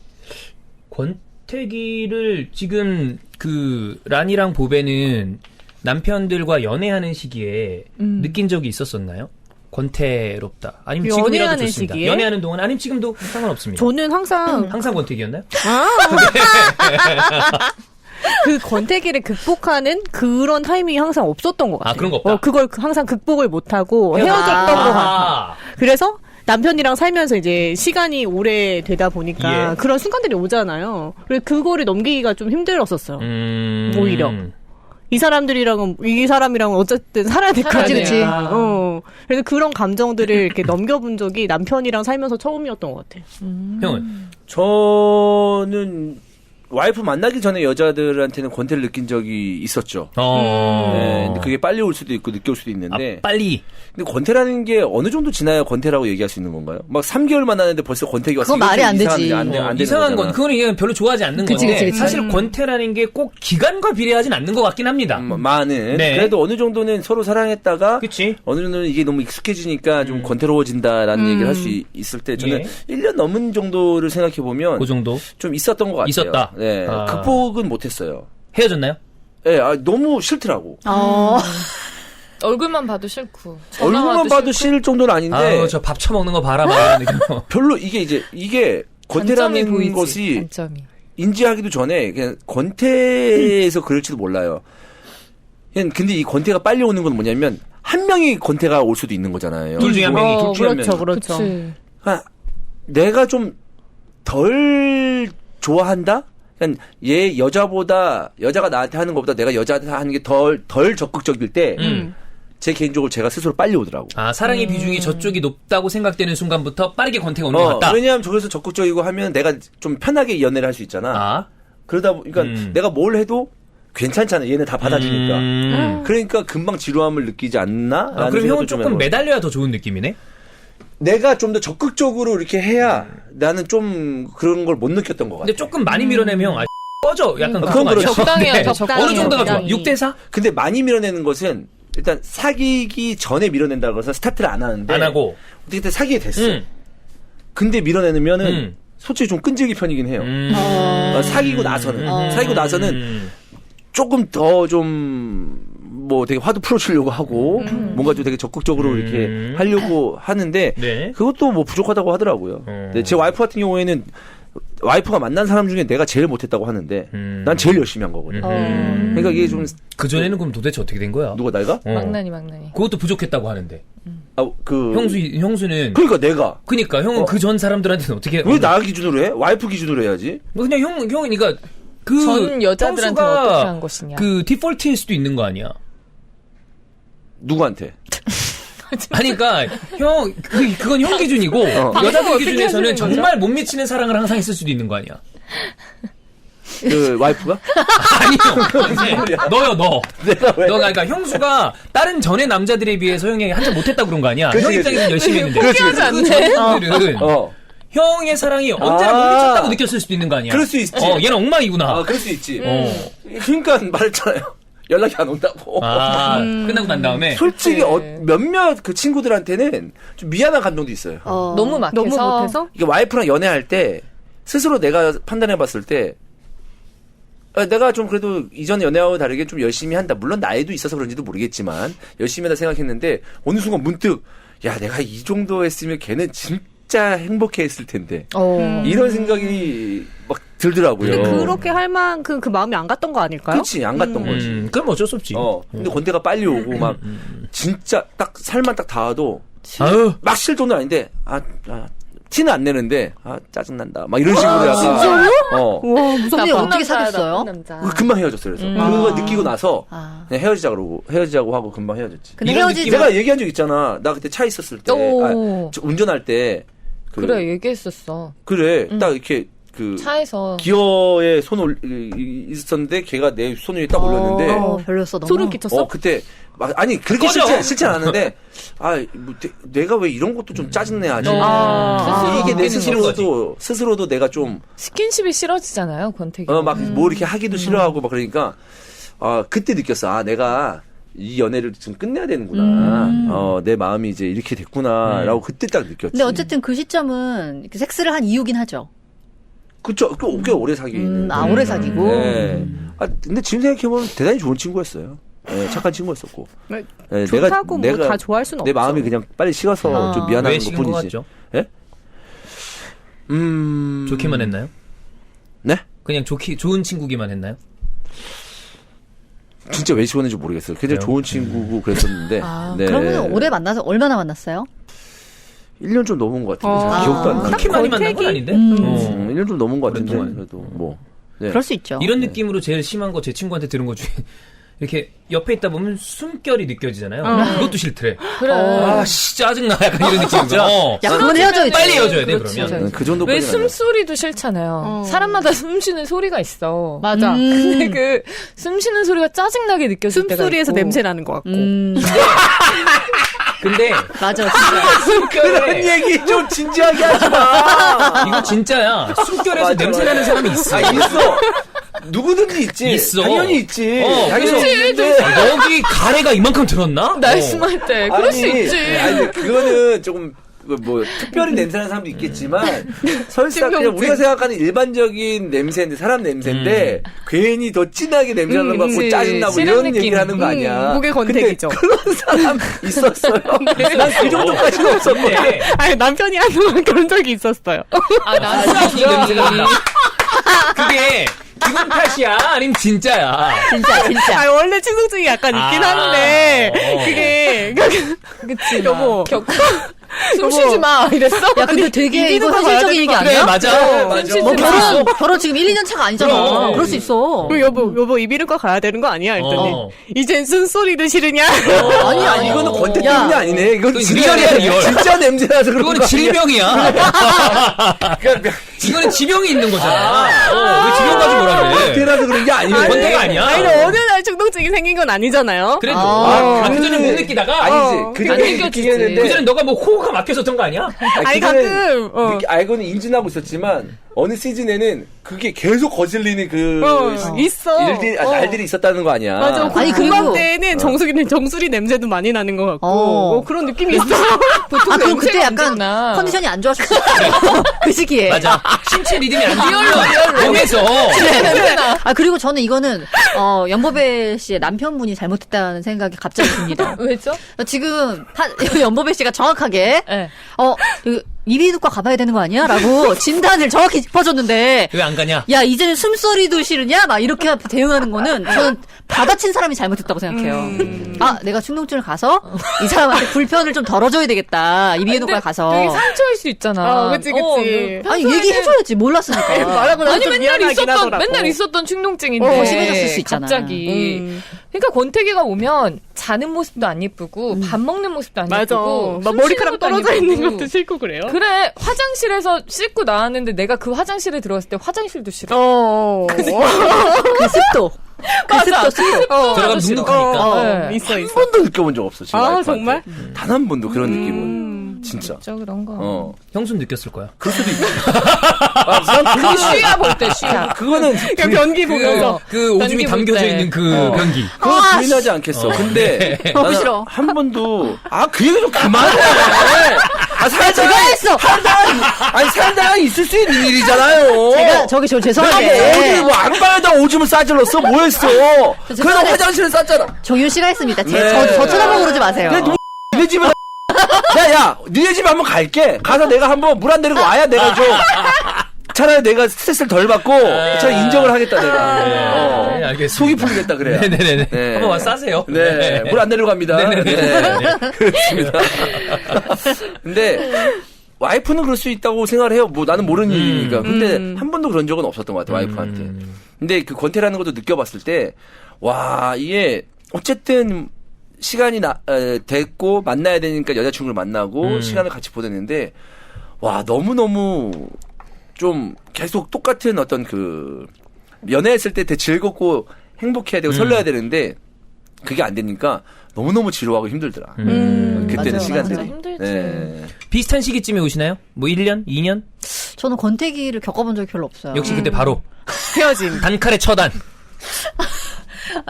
권태기를 지금 그 란이랑 보배는 남편들과 연애하는 시기에 느낀 적이 있었었나요? 권태롭다. 아니면 지금이라도 연애하는 좋습니다. 시기에? 연애하는 동안 아니면 지금도 상관없습니다. 저는 항상 항상 권태기였나요? 그 권태기를 극복하는 그런 타이밍이 항상 없었던 것 같아요. 아, 그런 거 없다? 그걸 항상 극복을 못하고 헤어졌던 것 같아요. 그래서 남편이랑 살면서 이제 시간이 오래 되다 보니까 예. 그런 순간들이 오잖아요. 그래서 그거를 넘기기가 좀 힘들었었어요. 오히려. 이 사람이랑은 어쨌든 살아야 될 거 그치, 아니에요. 그치. 그래서 그런 감정들을 이렇게 넘겨본 적이 남편이랑 살면서 처음이었던 것 같아요. 형은? 저는 와이프 만나기 전에 여자들한테는 권태를 느낀 적이 있었죠. 네, 근데 그게 빨리 올 수도 있고 늦게 올 수도 있는데. 빨리. 근데 권태라는 게 어느 정도 지나야 권태라고 얘기할 수 있는 건가요? 막 3개월 만났는데 벌써 권태기가 왔어. 그건 말이 안 되지. 안 되는 이상한 건 거잖아. 그거는 그냥 별로 좋아하지 않는 그치, 건데 그치. 사실 권태라는 게 꼭 기간과 비례하진 않는 것 같긴 합니다. 많은. 네. 그래도 어느 정도는 서로 사랑했다가 그치? 어느 정도는 이게 너무 익숙해지니까 좀 권태로워진다라는 얘기를 할 수 있을 때 저는 예. 1년 넘은 정도를 생각해 보면 그 정도 좀 있었던 것 같아요. 있었다. 네. 아. 극복은 못했어요. 헤어졌나요? 네, 너무 싫더라고. 얼굴만 봐도 싫고. 얼굴만 봐도 싫을 정도는 아닌데 아유, 저 밥 처먹는 거 봐라 막 이런 느낌. 별로 이게 단점이 권태라는 보이지, 것이 단점이. 인지하기도 전에 그냥 권태에서 그럴지도 몰라요. 근데 이 권태가 빨리 오는 건 뭐냐면 한 명이 권태가 올 수도 있는 거잖아요. 둘 중에 한 명이. 둘 중에 한 그렇죠, 명이. 그렇죠. 그치. 그러니까 내가 좀 덜 좋아한다? 그러니까 얘 여자가 나한테 하는 것보다 내가 여자한테 하는 게 덜 적극적일 때 제 개인적으로 제가 스스로 빨리 오더라고. 아, 사랑의 비중이 저쪽이 높다고 생각되는 순간부터 빠르게 권태가 오는 것 같다. 왜냐하면 저기서 적극적이고 하면 내가 좀 편하게 연애를 할 수 있잖아. 아. 그러다 보니까 내가 뭘 해도 괜찮잖아. 얘네 다 받아주니까. 그러니까 금방 지루함을 느끼지 않나? 아, 그럼 형은 조금 매달려야 더 좋은 느낌이네? 내가 좀 더 적극적으로 이렇게 해야 나는 좀 그런 걸 못 느꼈던 것 같아. 근데 조금 많이 밀어내면 형, 꺼져. 약간 그건 그런 거 아니야? 그렇죠. 적당해야 돼, 네. 적당히. 어느 정도가 좋아? 적당히. 6대4? 근데 많이 밀어내는 것은 일단 사귀기 전에 밀어낸다고 해서 스타트를 안 하는데 안 하고. 어떻게 사귀게 됐어. 응. 근데 밀어내면은 솔직히 좀 끈질기 편이긴 해요. 사귀고 나서는 조금 더 좀 뭐 되게 화도 풀어주려고 하고 뭔가 좀 되게 적극적으로 이렇게 하려고 하는데 네. 그것도 뭐 부족하다고 하더라고요. 근데 제 와이프 같은 경우에는 와이프가 만난 사람 중에 내가 제일 못했다고 하는데 난 제일 열심히 한 거거든. 그러니까 이게 좀 그전에는 그럼 도대체 어떻게 된 거야? 누가 내가? 막나니. 그것도 부족했다고 하는데. 그 형수는. 그러니까 내가 그니까 형은 그 전 사람들한테는 어떻게. 왜 나 기준으로 해? 와이프 기준으로 해야지. 뭐 그냥 그러니까 그. 전 여자들한테는 형수가 어떻게 한 것이냐. 그 디폴트일 수도 있는 거 아니야? 누구한테? 아니, 그니까, 그건 형 기준이고, 여자들 기준에서는 정말 못 미치는 사랑을 항상 했을 수도 있는 거 아니야? 그 와이프가? 아니요. 너요, 너. 내가 왜? 너가, 그러니까 형수가 다른 전의 남자들에 비해서 형이 한참 못했다 그런 거 아니야? 그치, 형 그치. 입장에서는 열심히 했는데. 그렇지, 그 전들은 어. 형의 사랑이 언제나 못 미쳤다고 느꼈을 수도 있는 거 아니야? 그럴 수 있지. 얘는 엉망이구나. 그럴 수 있지. 어. 그러니까 말했잖아요. 연락이 안 온다고. 끝나고 난 다음에. 솔직히 몇몇 그 친구들한테는 좀 미안한 감정도 있어요. 너무 막해서. 너무 못해서? 이게 와이프랑 연애할 때 스스로 내가 판단해봤을 때 내가 좀 그래도 이전 연애하고 다르게 좀 열심히 한다. 물론 나이도 있어서 그런지도 모르겠지만 열심히 한다 생각했는데 어느 순간 문득 야 내가 이 정도 했으면 걔는 진짜 행복해했을 텐데 이런 생각이 막 들더라고요. 근데 그렇게 할 만큼 그 마음이 안 갔던 거 아닐까요? 그렇지 안 갔던 거지. 그럼 어쩔 수 없지. 근데 권태가 빨리 오고 막 진짜 딱 살만 딱 닿아도 아유. 막 실 돈은 아닌데 티는 안 내는데 짜증난다 막 이런 식으로 약간 진짜요? 와, 무섭네. 어떻게 사귀었어요? 금방 헤어졌어요. 그래서 그거 느끼고 나서 그냥 헤어지자고 하고 금방 헤어졌지. 근데 이런 헤어지자. 내가 얘기한 적 있잖아. 나 그때 차 있었을 때 저 운전할 때 그래, 얘기했었어. 그래 딱 이렇게 그 차에서. 기어에 손 있었는데 걔가 내 손 위에 딱 올렸는데 별로였어. 너무. 소름 끼쳤어? 그때 막 아니 그렇게 꺼져. 싫지 않았는데 뭐 내가 왜 이런 것도 좀 짜증내 하지? 스스로 이게 내 느끼는 스스로도 내가 좀 스킨십이 싫어지잖아요, 권태기. 막 뭐 이렇게 하기도 싫어하고 막 그러니까 그때 느꼈어. 내가 이 연애를 좀 끝내야 되는구나. 내 마음이 이제 이렇게 됐구나라고 그때 딱 느꼈지. 근데 어쨌든 그 시점은 이렇게 섹스를 한 이유긴 하죠. 그쵸. 꽤 오래 사귀는. 오래 사귀고. 네. 근데 지금 생각해보면 대단히 좋은 친구였어요. 네, 착한 친구였었고. 네, 네, 좋다고 뭐 다 좋아할 수는 내 없죠. 마음이 그냥 빨리 식어서 좀 미안한 왜 것 식은 것 뿐이지. 같죠? 예? 좋기만 했나요? 네? 그냥 좋은 친구기만 했나요? 진짜 왜 식었는지 모르겠어요. 굉장히 그래요? 좋은 친구고 그랬었는데. 네. 그러면 올해 만나서 얼마나 만났어요? 1년 좀 넘은 것 같은데. 잘 기억도 안 나. 그렇게 많이 만난 건 아닌데? 1년 좀 넘은 것 같은데. 오랫동안. 그래도 뭐. 네. 그럴 수 있죠. 이런 느낌으로 제일 심한 거 제 친구한테 들은 것 중에 이렇게 옆에 있다 보면 숨결이 느껴지잖아요. 그것도 싫더래. 그래. 짜증나. 약간 이런 느낌이죠. 야, 그건 헤어져야지. 빨리 헤어져야 돼, 그렇지. 그러면. 그 정도까지. 왜 숨소리도 싫잖아요. 사람마다 숨쉬는 소리가 있어. 맞아. 근데 그 숨쉬는 소리가 짜증나게 느껴질 때가 숨소리에서 있고. 냄새 나는 것 같고. 근데 맞아, 진짜. 그런 얘기 좀 진지하게 하지 마. 이거 진짜야. 숨결에서 맞아, 냄새 나는 사람이 있어. 있어. 누구든지 있지. 있어. 당연히 있지. 그래서 당연히 있는데. 여기 가래가 이만큼 들었나? 날씬할 때 그럴 수 있지. 아니, 그거는 조금 뭐 특별히 냄새나는 사람도 있겠지만 설사 그냥 우리가 생각하는 일반적인 냄새인데 사람 냄새인데 괜히 더 진하게 냄새나는 거 같고 그치. 짜증나고 싫은 이런 느낌. 얘기를 하는 거 아니야. 그게 권태기죠. 근데 그런 사람 있었어요. 난 그 정도까지는 없었는데. 근데 아니, 남편이 한동안 그런 적이 있었어요. 아, 이 냄새가 난다. 그게 기분 탓이야? 아니면 진짜야? 진짜. 아, 원래 충동증이 약간 있긴 한데, 그게, 그치. 여보. 숨 쉬지 마. 이랬어? 야, 근데 되게 이거 현실적인 얘기 아니야? 그래, 맞아. 맞아. 뭐 결혼 지금 1, 2년 차가 아니잖아. 그럼. 그럴 수 있어. 여보, 이비인후과 가야 되는 거 아니야? 했더니, 어. 이젠 쓴소리도 싫으냐? 아니야. 이거는 권태 야. 때문이 아니네. 이건 그건 진짜 리얼이야, 리얼. 진짜 냄새나서 그런 그거는 거 아니야. 질병이야. 이거는 지병이 있는 거잖아. 왜 지병 가지고 뭐라 그래? 권태라서 그런 게 아니네. 권태가 아니야. 아니, 어느 날 충동증이 생긴 건 아니잖아요? 그래도 아, 그 전에 못 느끼다가 아니지. 그 안 전에 느껴지지. 느끼긴 했는데. 그 전에 너가 뭐 호흡가 막혔었던 거 아니야? 아니, 그전에 가끔, 알고는 인지하고 있었지만 어느 시즌에는 그게 계속 거슬리는 그 있어. 날들이 있었다는 거 아니야. 맞아. 아니, 그 그리고- 공감대에는 정수리 냄새도 많이 나는 것 같고, 뭐 그런 느낌이 있어. 아, 그럼 그때 냄새가 약간 언제나. 컨디션이 안 좋았을 수 있어. 그 시기에. 맞아. 신체 리듬이 안 좋으면 몸에서 아, 그리고 저는 이거는, 연보배 씨의 남편분이 잘못했다는 생각이 갑자기 듭니다. 왜죠? 지금, 연보배 씨가 정확하게, 네. 이비인후과 가봐야 되는 거 아니야? 라고 진단을 정확히 짚어줬는데, 왜 안 가냐? 야, 이제는 숨소리도 싫으냐? 막 이렇게 대응하는 거는 저는 받아친 사람이 잘못했다고 생각해요. 아, 내가 충동증을 가서 이 사람한테 불편을 좀 덜어줘야 되겠다. 이비인후과에 가서. 되게 상처일 수 있잖아. 그치. 아니, 얘기해줘야지. 몰랐으니까. 말하고 나서 아니 좀 맨날 미안하긴 있었던 하더라고. 맨날 있었던 충동증인데 더 심해졌을 수 있잖아. 갑자기. 그러니까 권태기가 오면 자는 모습도 안 예쁘고 밥 먹는 모습도 안 맞아. 예쁘고 막 숨 머리카락 쉬는 것도 안 떨어져 있는 예쁘고. 것도 싫고 그래요. 그래 화장실에서 씻고 나왔는데 내가 그 화장실에 들어갔을 때 화장실도 싫어. 그 습도. 그 습도. 들어가면 눅눅하니까. 네. 있어. 한 번도 느껴본 적 없어. 지금 아, 와이프한테. 정말? 단 한 번도 그런 느낌은. 진짜. 진짜 그런 거. 형수는 느꼈을 거야. 그럴 수도 있지. 난 그거 쉬야 볼 때 쉬야. 그거는 그냥 변기 보면서. 그 오줌이 변기 볼 담겨져 때. 있는 그 변기. 그거 부인하지 않겠어. 근데 너무 나는 싫어. 한 번도 그 얘기 좀 그만해. 제가 했어. 살다가 있을 수 있는 일이잖아요. 제가 저기 저 내가 죄송한데 뭐 안방에다 오줌을 싸질렀어? 뭐 했어? 그래서 죄송한데. 화장실에 쌌잖아. 정윤 씨가 했습니다. 네. 저 쳐다보고 그러지 마세요. 내 니네 집에 야, 니네 집에 한번 갈게. 가서 내가 한번 물 안 내리고 와야 내가 좀 차라리 내가 스트레스를 덜 받고 차라리 인정을 하겠다 내가. 네, 알겠습니다. 속이 풀리겠다 그래야. 네네네. 네. 한번 와 싸세요. 네, 물 안 내리고 갑니다. 네네네. 네. 그렇습니다. 근데 와이프는 그럴 수 있다고 생각을 해요. 뭐 나는 모르는 일이니까. 근데 한 번도 그런 적은 없었던 것 같아 와이프한테. 근데 그 권태라는 것도 느껴봤을 때 와 이게 어쨌든 시간이 됐고 만나야 되니까 여자친구를 만나고 시간을 같이 보냈는데 와 너무너무 좀 계속 똑같은 어떤 그 연애했을 때 되게 즐겁고 행복해야 되고 설레야 되는데 그게 안 되니까 너무너무 지루하고 힘들더라. 그때는 맞아요, 시간들이. 맞아요. 힘들지. 네. 비슷한 시기쯤에 오시나요? 뭐 1년? 2년? 저는 권태기를 겪어본 적이 별로 없어요. 역시 그때 바로 헤어짐. 단칼의 처단.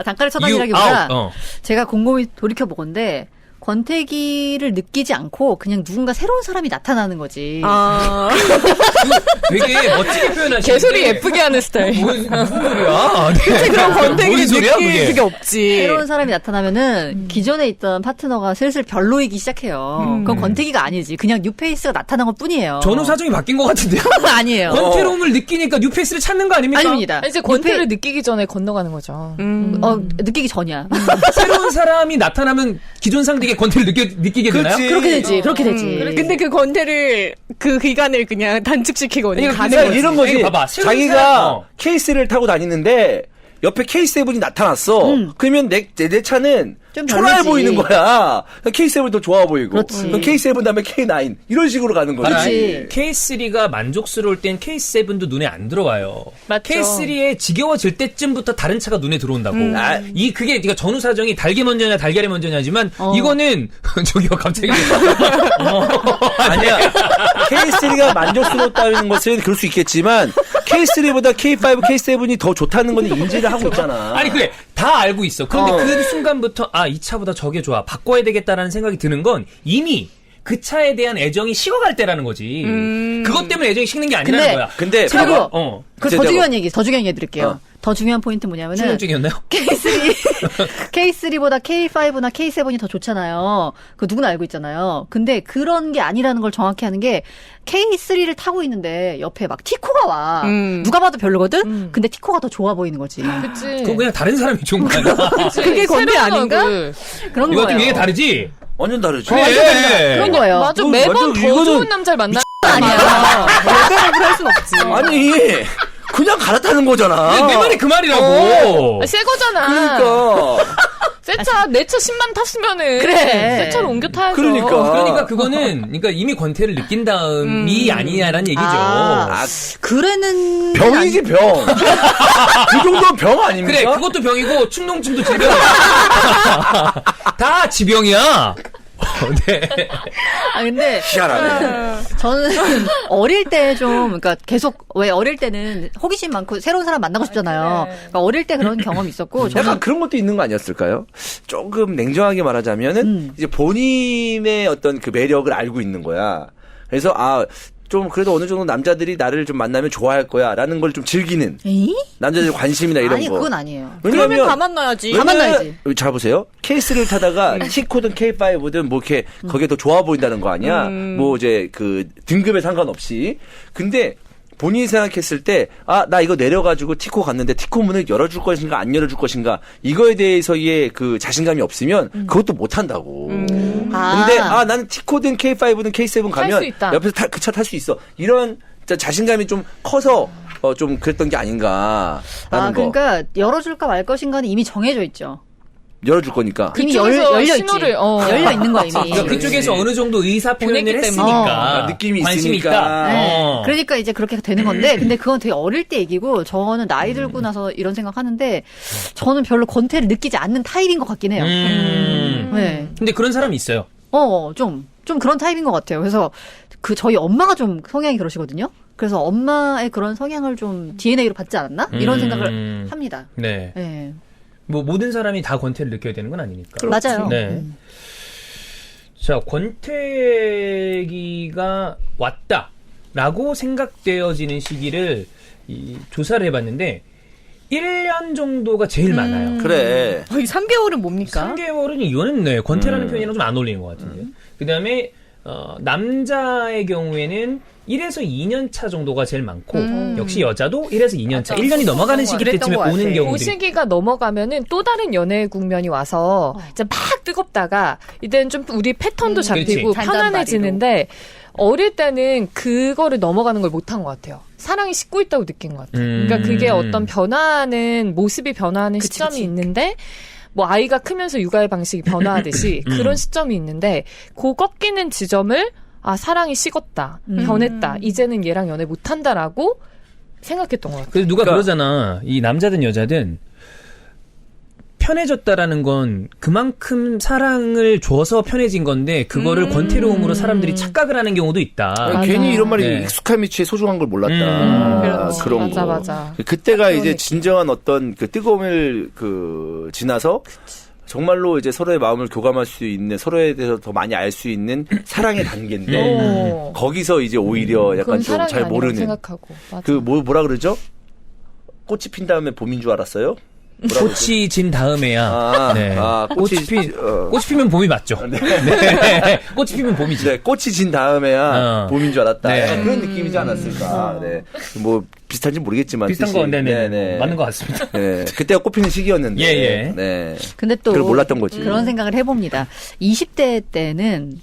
단칼의 처단이라기보다 You out. 제가 곰곰이 돌이켜 보건데 권태기를 느끼지 않고 그냥 누군가 새로운 사람이 나타나는 거지. 되게 멋지게 표현하시는데 개소리 예쁘게 하는 스타일. 무슨 소리야? 그런 권태기 뭔 소리야, 느낄 그게? 그게 없지. 새로운 사람이 나타나면은 기존에 있던 파트너가 슬슬 별로이기 시작해요. 그건 권태기가 아니지. 그냥 뉴페이스가 나타난 것 뿐이에요. 전후 사정이 바뀐 것 같은데요? 아니에요. 권태로움을 느끼니까 뉴페이스를 찾는 거 아닙니까? 아닙니다. 이제 권태를 느끼기 전에 건너가는 거죠. 느끼기 전이야. 새로운 사람이 나타나면 기존 상대에게 권태를 느끼게 되나요? 그렇지. 그렇게 되지. 그렇게 되지. 근데 그 권태를 그 기간을 그냥 단축시키고 그러니까 가는 그냥 거지. 이런 거지. 이거 봐봐. 새로운 자기가 사람, K3를 타고 다니는데 옆에 K7이 나타났어. 그러면 내 차는 좀 초라해 별로지. 보이는 거야. K7이 더 좋아 보이고. 그렇지. 그럼 K7 다음에 K9 이런 식으로 가는 거지. 봐라. 그렇지. K3가 만족스러울 땐 K7도 눈에 안 들어와요. 맞죠. K3에 지겨워질 때쯤부터 다른 차가 눈에 들어온다고. 그게 그러니까 전후 사정이 달기 먼저냐 달걀이 먼저냐지만 이거는 저기요 갑자기 아니야. K3가 만족스럽다는 것은 그럴 수 있겠지만 K3보다 K5, K7이 더 좋다는 건 인지를 하고 있잖아. 아니 그래 다 알고 있어. 그런데 그 순간부터 이 차보다 저게 좋아 바꿔야 되겠다라는 생각이 드는 건 이미 그 차에 대한 애정이 식어갈 때라는 거지. 그것 때문에 애정이 식는 게 아니라는 근데 거야. 근데 그리고 봐봐. 그 더 중요한 얘기, 더 중요한 얘기 드릴게요. 더 중요한 포인트 뭐냐면은 충동증이었나요? K3보다 K5나 K7이 더 좋잖아요. 그 누구나 알고 있잖아요. 근데 그런 게 아니라는 걸 정확히 하는 게 K3를 타고 있는데 옆에 막 티코가 와. 누가 봐도 별로거든? 근데 티코가 더 좋아 보이는 거지. 그치. 그거 그냥 다른 사람이 좋은 거 아니야? 그게 건대 새로운 아닌가? 얼굴. 그런 이거 거예요. 좀 얘기 다르지? 완전 다르지. 그런 거예요. 맞아. 너 매번 완전 더 이거는 좋은 남자를 만나. 아니야. 레벨업을 할 순 없지. 아니 그냥 갈아타는 거잖아. 내 말이 그 말이라고. 새 거잖아. 그러니까 새 차, 내 차 10만 탔으면은. 그래. 새 차로 옮겨 타야죠. 그러니까. 그러니까 이미 권태를 느낀 다음이 아니냐라는 얘기죠. 아, 그래는 병이지 병. 그 정도는 병 아닙니까? 그래, 그것도 병이고 충동증도 질병. 다 지병이야. 네. 아 근데 희한하네. 저는 어릴 때 좀 그러니까 계속 왜 어릴 때는 호기심 많고 새로운 사람 만나고 싶잖아요. 그러니까 어릴 때 그런 경험이 있었고 저는 약간 그런 것도 있는 거 아니었을까요? 조금 냉정하게 말하자면은 이제 본인의 어떤 그 매력을 알고 있는 거야. 그래서 좀 그래도 어느 정도 남자들이 나를 좀 만나면 좋아할 거야라는 걸 좀 즐기는 에이? 남자들 관심이나 이런 아니 거. 그건 아니에요. 그러면 다 만나야지. 다 만나야지. 잘 보세요. K3를 타다가 T코든 K5든 뭐 이렇게 거기에 더 좋아 보인다는 거 아니야? 뭐 이제 그 등급에 상관없이. 근데 본인이 생각했을 때, 나 이거 내려가지고 티코 갔는데 티코 문을 열어줄 것인가 안 열어줄 것인가 이거에 대해서의 그 자신감이 없으면 그것도 못 한다고. 근데 나는 티코든 K5든 K7 탈 수 가면 있다. 옆에서 그 차 탈 수 있어. 이런 자신감이 좀 커서 좀 그랬던 게 아닌가라는 거. 그러니까 열어줄까 말 것인가는 이미 정해져 있죠. 열어줄 거니까. 이미 그쪽에서 열려 있지. 신호를, 열려 있는 거야 이미. 그러니까 그쪽에서 어느 정도 의사 표현을 보냈기 때문에. 했으니까 느낌이 관심이 있으니까. 있다. 네. 그러니까 이제 그렇게 되는 건데, 근데 그건 되게 어릴 때 얘기고, 저는 나이 들고 나서 이런 생각 하는데, 저는 별로 권태를 느끼지 않는 타입인 것 같긴 해요. 네. 근데 그런 사람이 있어요. 좀 그런 타입인 것 같아요. 그래서 저희 엄마가 좀 성향이 그러시거든요. 그래서 엄마의 그런 성향을 좀 DNA로 받지 않았나? 이런 생각을 합니다. 네. 네. 뭐 모든 사람이 다 권태를 느껴야 되는 건 아니니까. 맞아요. 네. 자, 권태기가 왔다라고 생각되어지는 시기를 조사를 해봤는데 1년 정도가 제일 많아요. 그래. 이 3개월은 뭡니까? 3개월은 이거는 네, 권태라는 표현이랑 좀 안 어울리는 것 같은데요. 그 다음에 남자의 경우에는 1에서 2년 차 정도가 제일 많고 역시 여자도 1에서 2년 차, 1년이 넘어가는 시기 그랬던 때쯤에 것 같아. 오는 그 경우들이 시기가 넘어가면은 또 다른 연애 국면이 와서 이제 막 뜨겁다가 이제는 좀 우리 패턴도 잡히고 그렇지. 편안해지는데 어릴 때는 그거를 넘어가는 걸 못한 것 같아요. 사랑이 식고 있다고 느낀 것 같아요. 그러니까 그게 어떤 변화하는 모습이 변화하는 시점이 있는데 뭐 아이가 크면서 육아의 방식이 변화하듯이 그런 시점이 있는데 그 꺾이는 지점을 사랑이 식었다, 변했다, 이제는 얘랑 연애 못한다라고 생각했던 것 같아요. 그래서 누가 그러잖아. 이 남자든 여자든 편해졌다라는 건 그만큼 사랑을 줘서 편해진 건데 그거를 권태로움으로 사람들이 착각을 하는 경우도 있다. 괜히 이런 말이 네. 익숙한 미치에 소중한 걸 몰랐다. 그렇지. 그런 맞아, 거. 맞아. 그때가 이제 진정한 어떤 그 뜨거움을 지나서 정말로 이제 서로의 마음을 교감할 수 있는, 서로에 대해서 더 많이 알 수 있는 사랑의 단계인데 거기서 이제 오히려 약간 그건 좀 사랑이 잘 아니라고 모르는 생각하고. 맞아. 그 뭐라 그러죠? 꽃이 핀 다음에 봄인 줄 알았어요? 꽃이 진 다음에야. 네. 꽃이 피면 봄이 맞죠. 네. 꽃이 피면 봄이지. 네, 꽃이 진 다음에야 봄인 줄 알았다. 네. 약간 그런 느낌이지 않았을까. 네. 뭐 비슷한지 모르겠지만 비슷한 뜻이. 거, 네네. 네. 맞는 것 같습니다. 네. 그때가 꽃피는 시기였는데. 예. 네. 근데 또 그걸 몰랐던 거지. 그런 생각을 해봅니다. 20대 때는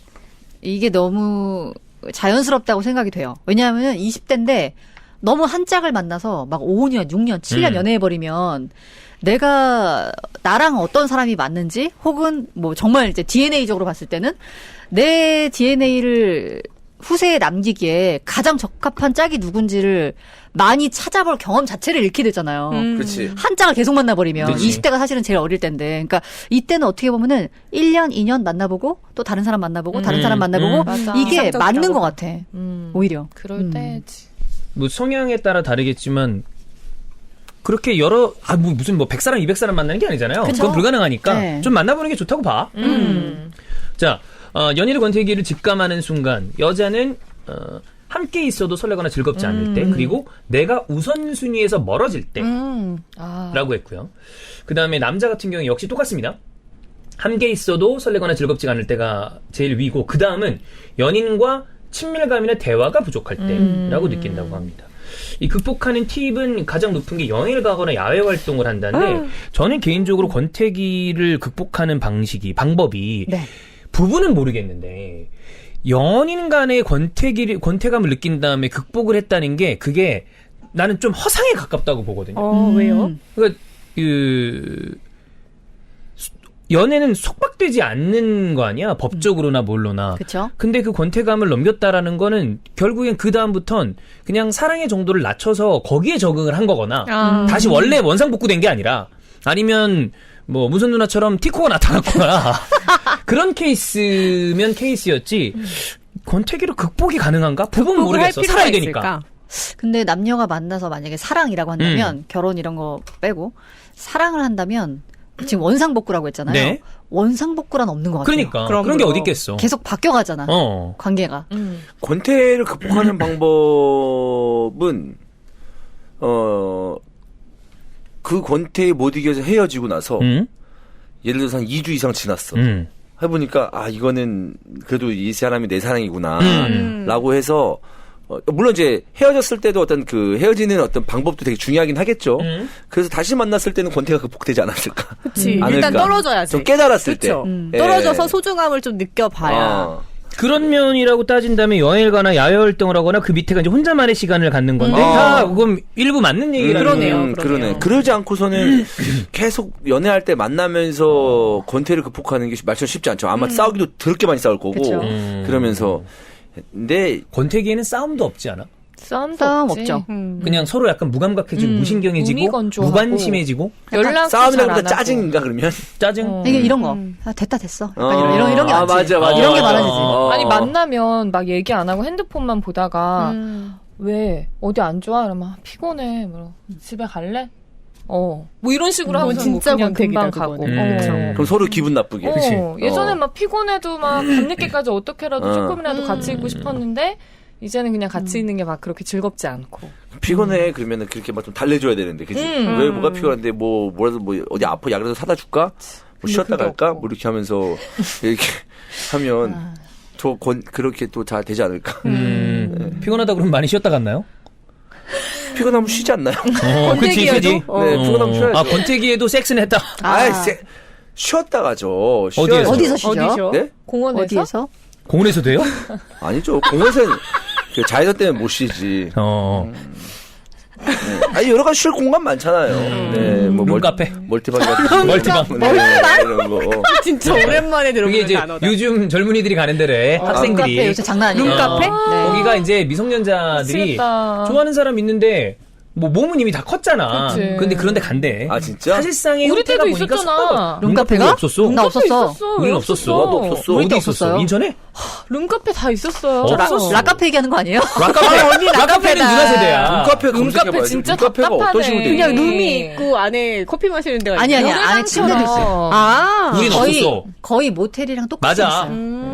이게 너무 자연스럽다고 생각이 돼요. 왜냐하면 20대인데 너무 한 짝을 만나서 막 5년, 6년, 7년 연애해버리면 내가 나랑 어떤 사람이 맞는지 혹은 뭐 정말 이제 DNA적으로 봤을 때는 내 DNA를 후세에 남기기에 가장 적합한 짝이 누군지를 많이 찾아볼 경험 자체를 잃게 되잖아요. 그렇지. 한 짝을 계속 만나버리면 그치. 20대가 사실은 제일 어릴 때인데 그러니까 이때는 어떻게 보면은 1년, 2년 만나보고 또 다른 사람 만나보고 다른 사람 만나보고 맞아. 이게 이상적이라고. 맞는 것 같아. 오히려. 그럴 때지. 뭐 성향에 따라 다르겠지만 그렇게 무슨 100사람, 200사람 만나는 게 아니잖아요. 그쵸? 그건 불가능하니까 네. 좀 만나보는 게 좋다고 봐. 자, 연인의 권태기를 직감하는 순간 여자는 함께 있어도 설레거나 즐겁지 않을 때, 그리고 내가 우선순위에서 멀어질 때 라고 했고요. 그 다음에 남자 같은 경우에 역시 똑같습니다. 함께 있어도 설레거나 즐겁지 않을 때가 제일 위고, 그 다음은 연인과 친밀감이나 대화가 부족할 때라고 느낀다고 합니다. 이 극복하는 팁은 가장 높은 게 여행을 가거나 야외 활동을 한다는데, 저는 개인적으로 권태기를 극복하는 방법이 네. 부부는 모르겠는데 연인 간의 권태감을 느낀 다음에 극복을 했다는 게, 그게 나는 좀 허상에 가깝다고 보거든요. 왜요? 그러니까 연애는 속박되지 않는 거 아니야? 법적으로나 뭘로나. 그쵸? 근데 그 권태감을 넘겼다라는 거는 결국엔 그 다음부턴 그냥 사랑의 정도를 낮춰서 거기에 적응을 한 거거나 다시 원래 원상복구된 게 아니라, 아니면 뭐 무슨 누나처럼 티코가 나타났거나 그런 케이스면 케이스였지, 권태기로 극복이 가능한가? 부부는 모르겠어. 살아야 되니까. 근데 남녀가 만나서 만약에 사랑이라고 한다면, 결혼 이런 거 빼고 사랑을 한다면, 지금 원상복구라고 했잖아요. 네. 원상복구란 없는 것 같아요. 그러니까 그런 게 어디 있겠어. 계속 바뀌어가잖아. 관계가. 권태를 극복하는 방법은 그 권태에 못 이겨서 헤어지고 나서 예를 들어서 한 2주 이상 지났어. 해보니까 이거는 그래도 이 사람이 내 사랑이구나 라고 해서, 물론 이제 헤어졌을 때도 어떤 그 헤어지는 어떤 방법도 되게 중요하긴 하겠죠. 그래서 다시 만났을 때는 권태가 극복되지 않았을까. 그치. 않을까. 일단 떨어져야지. 좀 깨달았을 그쵸. 때. 떨어져서 소중함을 좀 느껴봐야. 그런 면이라고 따진다면 여행을 가나 야외 활동을 하거나 그 밑에가 이제 혼자만의 시간을 갖는 건데, 다 그건 일부 맞는 얘기라는 거예요. 그러네. 그러지 않고서는 계속 연애할 때 만나면서 권태를 극복하는 게 말처럼 쉽지 않죠. 아마 싸우기도 더럽게 많이 싸울 거고. 그쵸. 그러면서. 근데 권태기에는 싸움도 없지 않아? 싸움 없지. 없죠. 그냥 서로 약간 무감각해지고 몸이 무신경해지고 건조하고. 무관심해지고 연락 싸움이라보다 짜증인가 그러면? 짜증. 이게 이런 거. 됐어. 약간 이런 게 많지. 맞아. 이런 게 많아지지. 아니 만나면 막 얘기 안 하고 핸드폰만 보다가 왜 어디 안 좋아? 그러면 피곤해. 뭐 집에 갈래? 뭐 이런 식으로 하면 진짜 그냥 금방 권태기다, 가고. 그거는. 그럼 서로 기분 나쁘게. 그치. 예전에 막 피곤해도 막 밤늦게까지 어떻게라도 조금이라도 같이 있고 싶었는데, 이제는 그냥 같이 있는 게 막 그렇게 즐겁지 않고. 피곤해 그러면은 그렇게 막 좀 달래줘야 되는데, 그치? 왜 뭐가 피곤한데 뭐라도 어디 아파 약이라도 사다 줄까? 뭐 쉬었다 그게 갈까? 없고. 뭐 이렇게 하면서 이렇게 하면 그렇게 또 잘 되지 않을까? 피곤하다 그러면 많이 쉬었다 갔나요? 피곤하면 쉬지 않나요? 그치. 네, 피곤하면 쉬어야죠. 권태기에도 섹스는 했다. 쉬었다 가죠. 어디에서? 어디서 쉬죠? 네? 공원에서? 어디에서? 공원에서 돼요? 아니죠. 공원에서는 그 자외선 때문에 못 쉬지. 아니 여러 가지 쉴 공간 많잖아요. 네, 뭐 룸카페. 멀티방 같은 멀티방. 네, 이런 거. 진짜 오랜만에 그게 들어보는 이제 단어다. 요즘 젊은이들이 가는 데래. 학생들이. 룸카페 요새 장난 아니에요. 룸카페? 네. 거기가 이제 미성년자들이 미치겠다. 좋아하는 사람 있는데, 뭐 몸은 이미 다 컸잖아. 그치. 근데 그런데 간대. 아 진짜? 사실상의 우리 형태가 때도 보니까 있었잖아. 룸카페가 없었어. 나 없었어. 우린 없었어. 나도 없었어. 우리 때 어디 있었어? 없었어요. 인천에? 룸카페 다 있었어요. 없었어. 라카페 얘기하는 거 아니에요? 락카페. 락카페는 누나 세대야. 룸카페 룸카페 검색해봐요. 진짜 룸카페가 어떤 답답하네. 식으로 돼 그냥 있는지. 룸이 있고 안에 커피 마시는 데가 아니, 있어요? 안에 침대도 있어요. 우린 없었어. 거의 모텔이랑 똑같이 맞아.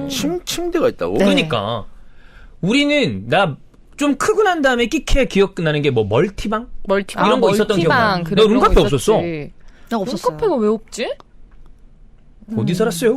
있어요. 침대가 있다고? 네. 그러니까. 우리는, 좀 크고 난 다음에 끼케 기억나는 게 뭐 멀티방? 멀티방. 이런 거 있었던 기억나. 너 그런 룸카페 거 없었어? 있었지. 나 없었어요. 룸카페가 왜 없지? 어디 살았어요?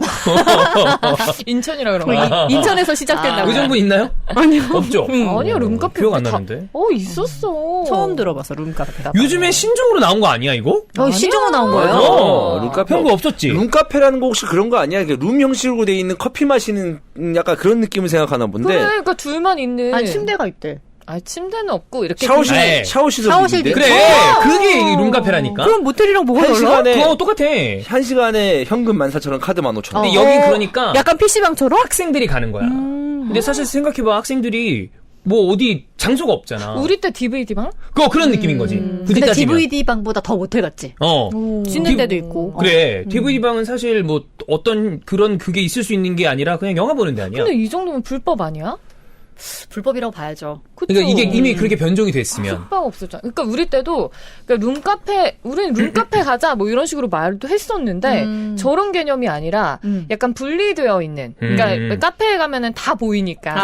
인천이라 그런가? 인천에서 시작됐나 봐요. 의정부 있나요? 아니요. 없죠? 아니야, 룸카페 기억 안 다- 나는데. 있었어. 처음 들어봤어, 룸카페다. 요즘에 신종으로 나온 거 아니야, 이거? 신종으로 나온 거예요? 룸카페 형 거 없었지? 룸카페라는 거 혹시 그런 거 아니야? 룸 형식으로 돼 있는 커피 마시는 약간 그런 느낌을 생각하나 본데. 그래, 그러니까 둘만 있는. 아니, 침대가 있대. 침대는 없고, 이렇게. 샤워실 네. 샤워실도 샤워실도 있는데. 그래, 그게 룸카페라니까. 그럼 모텔이랑 뭐가 한 달라? 시간에 그거 똑같아. 한 시간에 현금 14,000원, 카드 15,000원. 근데 여긴 그러니까 약간 PC방처럼? 학생들이 가는 거야. 근데 사실 생각해봐, 학생들이 뭐 어디 장소가 없잖아. 우리 때 DVD방? 그런 느낌인 거지. 굳이 근데 따지면. DVD 방보다 더 모텔 같지? 씻는 데도 있고. 그래. DVD 방은 사실 뭐 어떤 그런 그게 있을 수 있는 게 아니라 그냥 영화 보는 데 아니야. 근데 이 정도면 불법 아니야? 불법이라고 봐야죠. 그러니까 이게 이미 그렇게 변종이 됐으면. 숙박 없었잖아. 그러니까 우리 때도 그러니까 룸카페 우리는 룸카페 가자 뭐 이런 식으로 말도 했었는데 저런 개념이 아니라 약간 분리되어 있는. 그러니까 카페에 가면은 다 보이니까.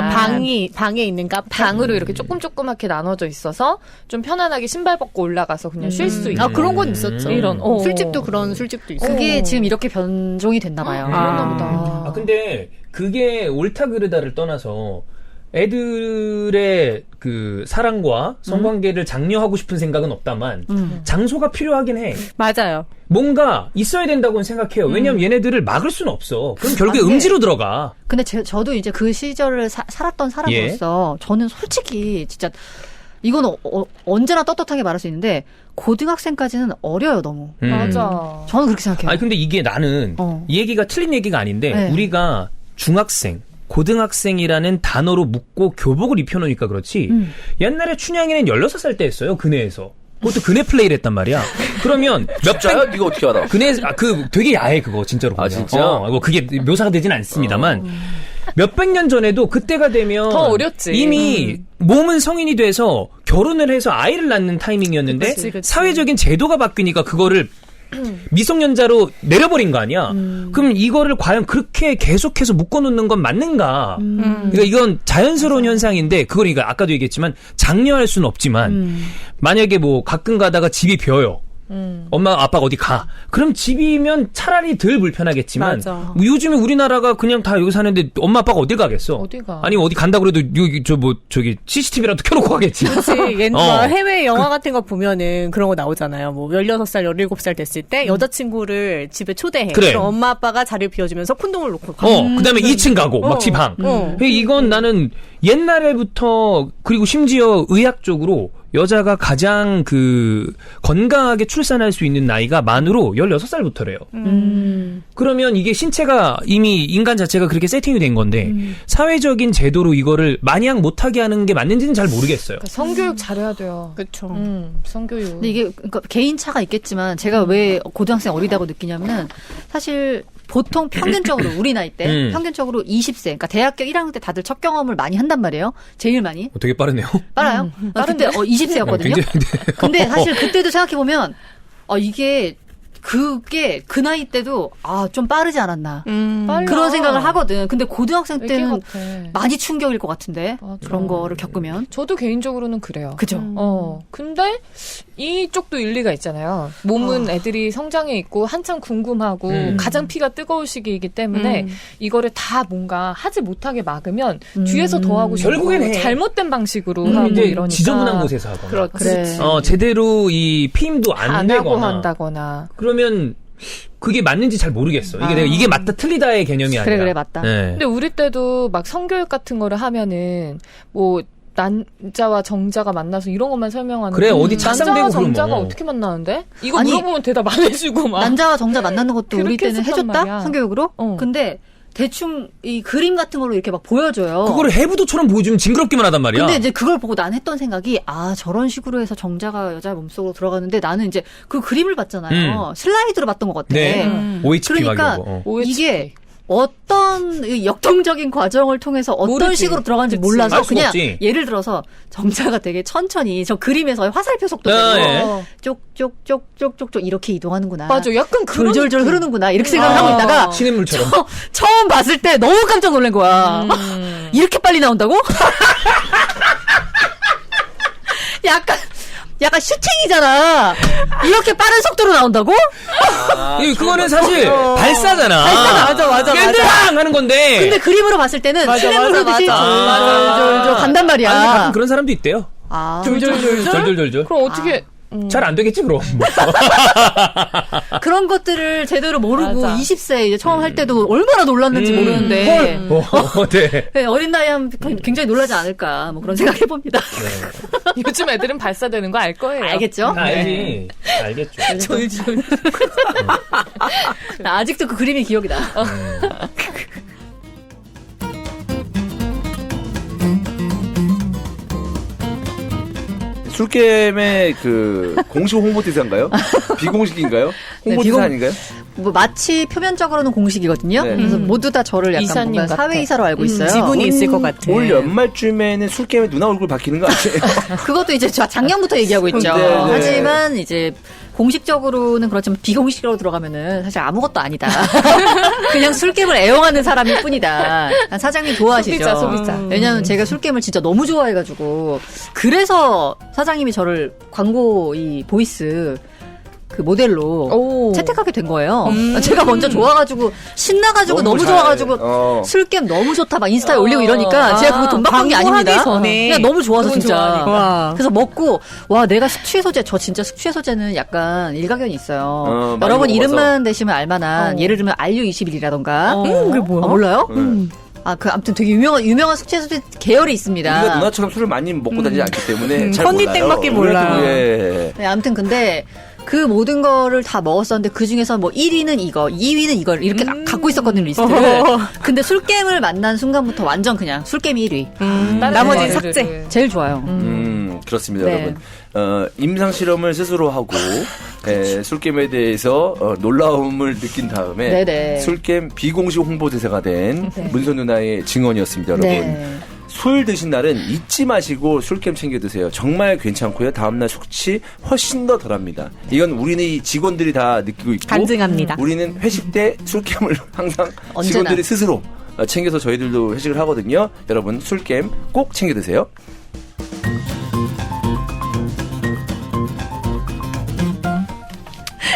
방에 있는 카페. 방으로 이렇게 조그맣게 나눠져 있어서 좀 편안하게 신발 벗고 올라가서 그냥 쉴 수 있는. 아, 그런 건 있었죠. 이런 술집도 그런 술집도 있어요. 그게 지금 이렇게 변종이 됐나 봐요. 그랬나 보다. 아, 근데 그게 옳다 그르다를 떠나서 애들의 그 사랑과 성관계를 장려하고 싶은 생각은 없다만 장소가 필요하긴 해. 맞아요. 뭔가 있어야 된다고는 생각해요. 왜냐면 얘네들을 막을 수는 없어. 그럼 결국에 아, 근데- 음지로 들어가. 근데 저도 이제 그 시절을 살았던 사람으로서 저는 솔직히 진짜 이건 언제나 떳떳하게 말할 수 있는데 고등학생까지는 어려요 너무. 맞아. 저는 그렇게 생각해요. 아니 근데 이게 나는 이 얘기가 틀린 얘기가 아닌데 네. 우리가 중학생, 고등학생이라는 단어로 묶고 교복을 입혀놓으니까 그렇지 옛날에 춘향이는 16살 때 했어요. 근해에서. 그것도 근해 플레이를 했단 말이야. 그러면 진짜요? 네가 어떻게 알아? 근해 되게 야해 그거 진짜로. 아, 보면. 진짜? 뭐 그게 묘사가 되진 않습니다만 몇백 년 전에도 그때가 되면 더 어렸지. 이미 몸은 성인이 돼서 결혼을 해서 아이를 낳는 타이밍이었는데 그치. 사회적인 제도가 바뀌니까 그거를 미성년자로 내려버린 거 아니야? 그럼 이거를 과연 그렇게 계속해서 묶어놓는 건 맞는가? 그러니까 이건 자연스러운 현상인데 그걸 그러니까 아까도 얘기했지만 장려할 수는 없지만 만약에 뭐 가끔 가다가 집이 비어요. 엄마 아빠가 어디 가. 그럼 집이면 차라리 덜 불편하겠지만 맞아. 뭐 요즘에 우리나라가 그냥 다 여기 사는데 엄마 아빠가 어딜 가겠어? 어디가? 아니 어디 간다 그래도 여기 저기 CCTV라도 켜놓고 가겠지. 그치. 옛날 해외 영화 같은 거 보면은 그런 거 나오잖아요. 뭐 16살, 17살 됐을 때 여자친구를 집에 초대해. 그래. 그럼 엄마 아빠가 자리를 비워주면서 콘돔을 놓고 가. 그다음에 2층 가고 막 지 방. 이건 나는 옛날에부터 그리고 심지어 의학적으로 여자가 가장 그 건강하게 출산할 수 있는 나이가 만으로 16살부터래요. 그러면 이게 신체가 이미 인간 자체가 그렇게 세팅이 된 건데 사회적인 제도로 이거를 마냥 못하게 하는 게 맞는지는 잘 모르겠어요. 그러니까 성교육 잘해야 돼요. 그쵸. 성교육. 근데 이게 그러니까 개인 차가 있겠지만 제가 왜 고등학생 어리다고 느끼냐면은 사실 보통 평균적으로 우리 나이 때 평균적으로 20세 그러니까 대학교 1학년 때 다들 첫 경험을 많이 한단 말이에요. 제일 많이. 되게 빠르네요. 빨라요. 그때 20세였거든요. 굉장히 근데 사실 그때도 생각해 보면 그게 그 나이 때도 좀 빠르지 않았나 빨라. 그런 생각을 하거든. 근데 고등학생 애기 때는 같아. 많이 충격일 것 같은데 맞아. 그런 거를 겪으면. 저도 개인적으로는 그래요. 그죠. 근데 이쪽도 일리가 있잖아요. 몸은 애들이 성장해 있고 한참 궁금하고 가장 피가 뜨거울 시기이기 때문에 이거를 다 뭔가 하지 못하게 막으면 뒤에서 더 하고 싶고 결국엔 해. 잘못된 방식으로 하고 이제 이러니까. 지저분한 곳에서 하거나. 그렇지. 그래. 제대로 이 피임도 안 안 하고 되거나. 한다거나. 그러면 그게 맞는지 잘 모르겠어. 이게 내가 이게 맞다 틀리다의 개념이 아니라. 그래 맞다. 네. 근데 우리 때도 막 성교육 같은 거를 하면은 뭐 난자와 정자가 만나서 이런 것만 설명하는데 그래, 어디 착상되고 난자와 그러면. 정자가 어떻게 만나는데? 이거 아니, 물어보면 대답 안 해주고 막. 남자와 정자 만나는 것도 우리 그렇게 때는 했었단 해줬다 말이야. 성교육으로. 근데 대충 이 그림 같은 걸로 이렇게 막 보여줘요. 그거를 해부도처럼 보여주면 징그럽기만 하단 말이야. 근데 이제 그걸 보고 난 했던 생각이 저런 식으로 해서 정자가 여자 몸속으로 들어가는데 나는 이제 그 그림을 봤잖아요. 슬라이드로 봤던 것 같아. 네. OHP 막 그러니까 이런 거. 이게 어떤 이 역동적인 과정을 통해서 어떤 모르지. 식으로 들어가는지 그치. 몰라서 알 수가 그냥 없지. 예를 들어서 정자가 되게 천천히 저 그림에서 화살표 속도로 예. 쪽쪽쪽쪽쪽쪽 이렇게 이동하는구나. 맞아. 약간 그런 졸졸졸 느낌. 흐르는구나. 이렇게 생각을 하고 있다가 시냇물처럼. 처음 봤을 때 너무 깜짝 놀란 거야. 이렇게 빨리 나온다고? 약간 슈팅이잖아. 이렇게 빠른 속도로 나온다고? 그거는 사실 발사잖아. 맞아. 깸드랑 하는 건데. 근데 그림으로 봤을 때는 시냇물 흐르듯이 졸졸졸졸 간단 말이야. 아니, 가끔 그런 사람도 있대요. 졸졸졸졸? 그럼 어떻게 잘 안 되겠지 그럼. 그런 것들을 제대로 모르고 맞아. 20세 이제 처음 할 때도 얼마나 놀랐는지 모르는데 네. 네, 어린 나이에 하면 굉장히 놀라지 않을까 뭐 그런 생각해봅니다. 요즘 애들은 발사되는 거 알 거예요. 알겠죠? 다 알지. 알겠죠. 졸졸. 나 아직도 그 그림이 기억이 나. 술게임의 그 공식 홍보대사인가요? 비공식인가요? 홍보대사 비공- 아닌가요? 뭐 마치 표면적으로는 공식이거든요. 네. 그래서 모두 다 저를 약간 이사님 뭔가 같아. 사회이사로 알고 있어요. 지분이 있을 것 같아. 올 연말쯤에는 술 게임에 누나 얼굴 바뀌는 거 아니에요? 그것도 이제 작년부터 얘기하고 있죠. 네, 네. 하지만 이제 공식적으로는 그렇지만 비공식적으로 들어가면은 사실 아무것도 아니다. 그냥 술게임을 애용하는 사람일 뿐이다. 사장님 좋아하시죠? 소비자. 왜냐하면 제가 술게임을 진짜 너무 좋아해가지고 그래서 사장님이 저를 광고 이 보이스 그 모델로 오. 채택하게 된 거예요. 제가 먼저 좋아가지고 신나가지고 너무 잘, 좋아가지고 술게임 너무 좋다 막 인스타에 올리고 이러니까 제가 그거 돈 받은 게 광고하기 아닙니다. 전에 그냥 너무 좋아서 너무 진짜. 좋아하니까. 와. 그래서 먹고 와 내가 숙취해소제 저 진짜 숙취해소제는 약간 일가견이 있어요. 많이 여러분 먹어서. 이름만 대시면 알만한 예를 들면 RU21이라던가 그게 뭐야? 몰라요? 네. 아무튼 되게 유명한 숙취해소제 계열이 있습니다. 우리가 누나처럼 술을 많이 먹고 다니지 않기 때문에 잘 컨디땡밖에 몰라요. 몰라. 예. 네, 아무튼 근데 그 모든 거를 다 먹었었는데 그 중에서 뭐 1위는 이거, 2위는 이걸 이렇게 갖고 있었거든요 리스트를. 근데 술게임을 만난 순간부터 완전 그냥 술게임이 1위. 다른 나머지는 거를. 삭제. 제일 좋아요. 그렇습니다, 네. 여러분. 임상 실험을 스스로 하고 술게임에 대해서 놀라움을 느낀 다음에 네네. 술게임 비공식 홍보대사가 된 문선 누나의 증언이었습니다, 여러분. 네. 술 드신 날은 잊지 마시고 술게임 챙겨 드세요. 정말 괜찮고요. 다음날 숙취 훨씬 더 덜합니다. 이건 우리는 이 직원들이 다 느끼고 있고 간증합니다. 우리는 회식 때 술게임을 항상 언제나. 직원들이 스스로 챙겨서 저희들도 회식을 하거든요. 여러분 술게임 꼭 챙겨 드세요.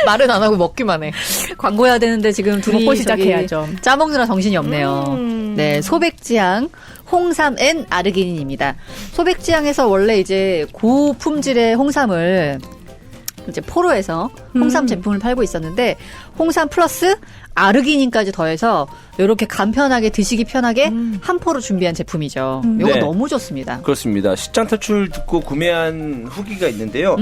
말은 안 하고 먹기만 해. 광고해야 되는데 지금 둘이 먹고 저기 시작해야죠. 짜먹느라 정신이 없네요. 네, 소백지향 홍삼 N 아르기닌입니다. 소백지향에서 원래 이제 고품질의 홍삼을 이제 포로에서 홍삼 제품을 팔고 있었는데 홍삼 플러스 아르기닌까지 더해서 이렇게 간편하게 드시기 편하게 한 포로 준비한 제품이죠. 이거 네. 너무 좋습니다. 그렇습니다. 시장 탈출 듣고 구매한 후기가 있는데요.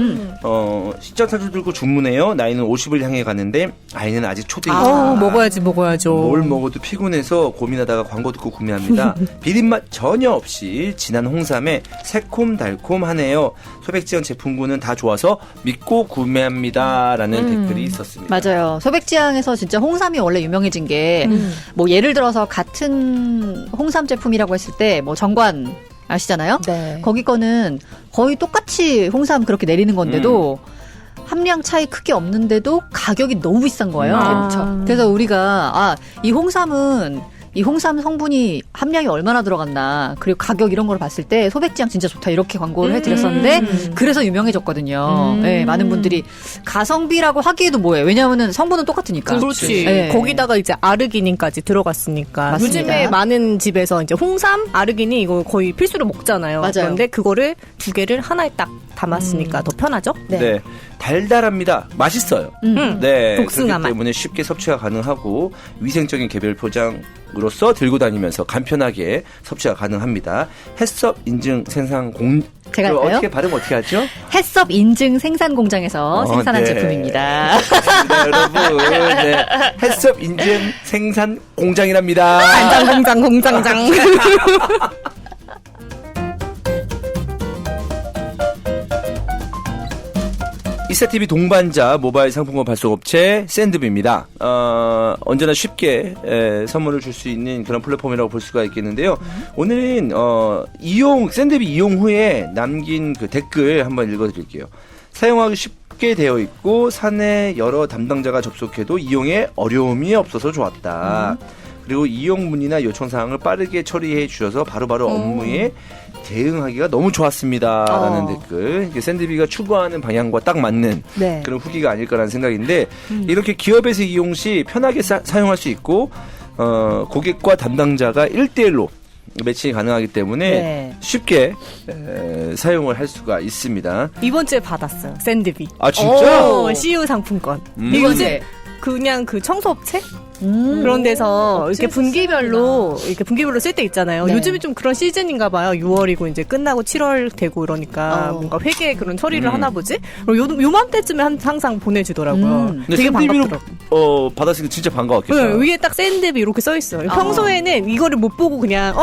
시장 탈출 듣고 주문해요. 나이는 50을 향해 가는데 아이는 아직 초딩이다. 먹어야죠. 뭘 먹어도 피곤해서 고민하다가 광고 듣고 구매합니다. 비린맛 전혀 없이 진한 홍삼에 새콤달콤하네요. 소백지향 제품군은 다 좋아서 믿고 구매합니다라는 댓글이 있었습니다. 맞아요. 소백지향에서 진짜 홍삼이 원래 유명해진 게 뭐 예를 들어서 같은 홍삼 제품이라고 했을 때 뭐 정관 아시잖아요? 네. 거기 거는 거의 똑같이 홍삼 그렇게 내리는 건데도 함량 차이 크게 없는데도 가격이 너무 비싼 거예요. 그렇죠. 그래서 우리가 이 홍삼은 이 홍삼 성분이 함량이 얼마나 들어갔나 그리고 가격 이런 걸 봤을 때 소백지향 진짜 좋다 이렇게 광고를 해드렸었는데 그래서 유명해졌거든요. 네, 많은 분들이 가성비라고 하기에도 뭐예요. 왜냐하면은 성분은 똑같으니까. 그렇지. 네. 거기다가 이제 아르기닌까지 들어갔으니까. 맞습니다. 요즘에 많은 집에서 이제 홍삼, 아르기닌 이거 거의 필수로 먹잖아요. 맞아요. 그런데 그거를 두 개를 하나에 딱 담았으니까 더 편하죠? 네. 달달합니다. 맛있어요. 네. 복숭아 그렇기 맛. 때문에 쉽게 섭취가 가능하고 위생적인 개별 포장으로서 들고 다니면서 간편하게 섭취가 가능합니다. 햇섭 인증 생산 제가 할까요? 어떻게 발음 어떻게 하죠? 햇섭 인증 생산 공장에서 생산한 네. 제품입니다. 네, 여러분. 네. 햇섭 인증 생산 공장이랍니다. 간장 공장장. 이사TV 동반자 모바일 상품권 발송업체 샌드비입니다. 언제나 쉽게 선물을 줄 수 있는 그런 플랫폼이라고 볼 수가 있겠는데요. 오늘은 샌드비 이용 후에 남긴 그 댓글 한번 읽어드릴게요. 사용하기 쉽게 되어 있고 사내 여러 담당자가 접속해도 이용에 어려움이 없어서 좋았다. 그리고 이용 문의나 요청 사항을 빠르게 처리해 주셔서 바로바로 업무에 대응하기가 너무 좋았습니다. 라는 댓글. 이게 샌드비가 추구하는 방향과 딱 맞는 네. 그런 후기가 아닐까라는 생각인데 이렇게 기업에서 이용 시 편하게 사용할 수 있고 고객과 담당자가 1대1로 매칭이 가능하기 때문에 네. 쉽게 사용을 할 수가 있습니다. 이번 주에 받았어요. 샌드비. 아 진짜? CU 상품권. 음. 요즘 그냥 그 청소업체? 그런 데서 이렇게 분기별로 쓸 때 있잖아요. 네. 요즘이 좀 그런 시즌인가 봐요. 6월이고 이제 끝나고 7월 되고 이러니까 뭔가 회계 그런 처리를 하나 보지? 그리고 요맘때쯤에 항상 보내주더라고요. 근데 되게 샌드비로 반갑더라고요. 받았으니까 진짜 반가웠겠다. 네, 위에 딱 샌드비 이렇게 써 있어요. 평소에는 이거를 못 보고 그냥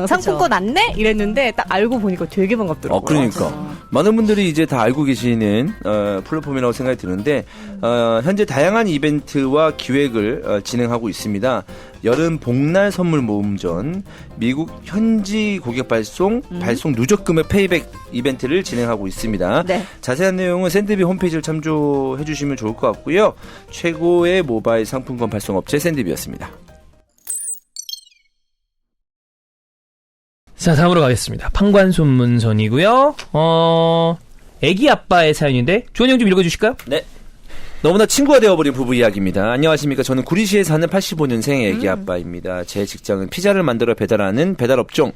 상품권 안내 이랬는데 딱 알고 보니까 되게 반갑더라고요. 그러니까 많은 분들이 이제 다 알고 계시는 플랫폼이라고 생각이 드는데 현재 다양한 이벤트와 기획을 진행하고 있습니다. 여름 복날 선물 모음전, 미국 현지 고객 발송 누적 금액 페이백 이벤트를 진행하고 있습니다. 네. 자세한 내용은 샌드비 홈페이지를 참조해 주시면 좋을 것 같고요. 최고의 모바일 상품권 발송 업체 샌드비였습니다. 자, 다음으로 가겠습니다. 판관손문선이고요. 애기 아빠의 사연인데 주원이 형 좀 읽어주실까요? 네. 너무나 친구가 되어버린 부부 이야기입니다. 안녕하십니까. 저는 구리시에 사는 85년생 애기 아빠입니다. 제 직장은 피자를 만들어 배달하는 배달업종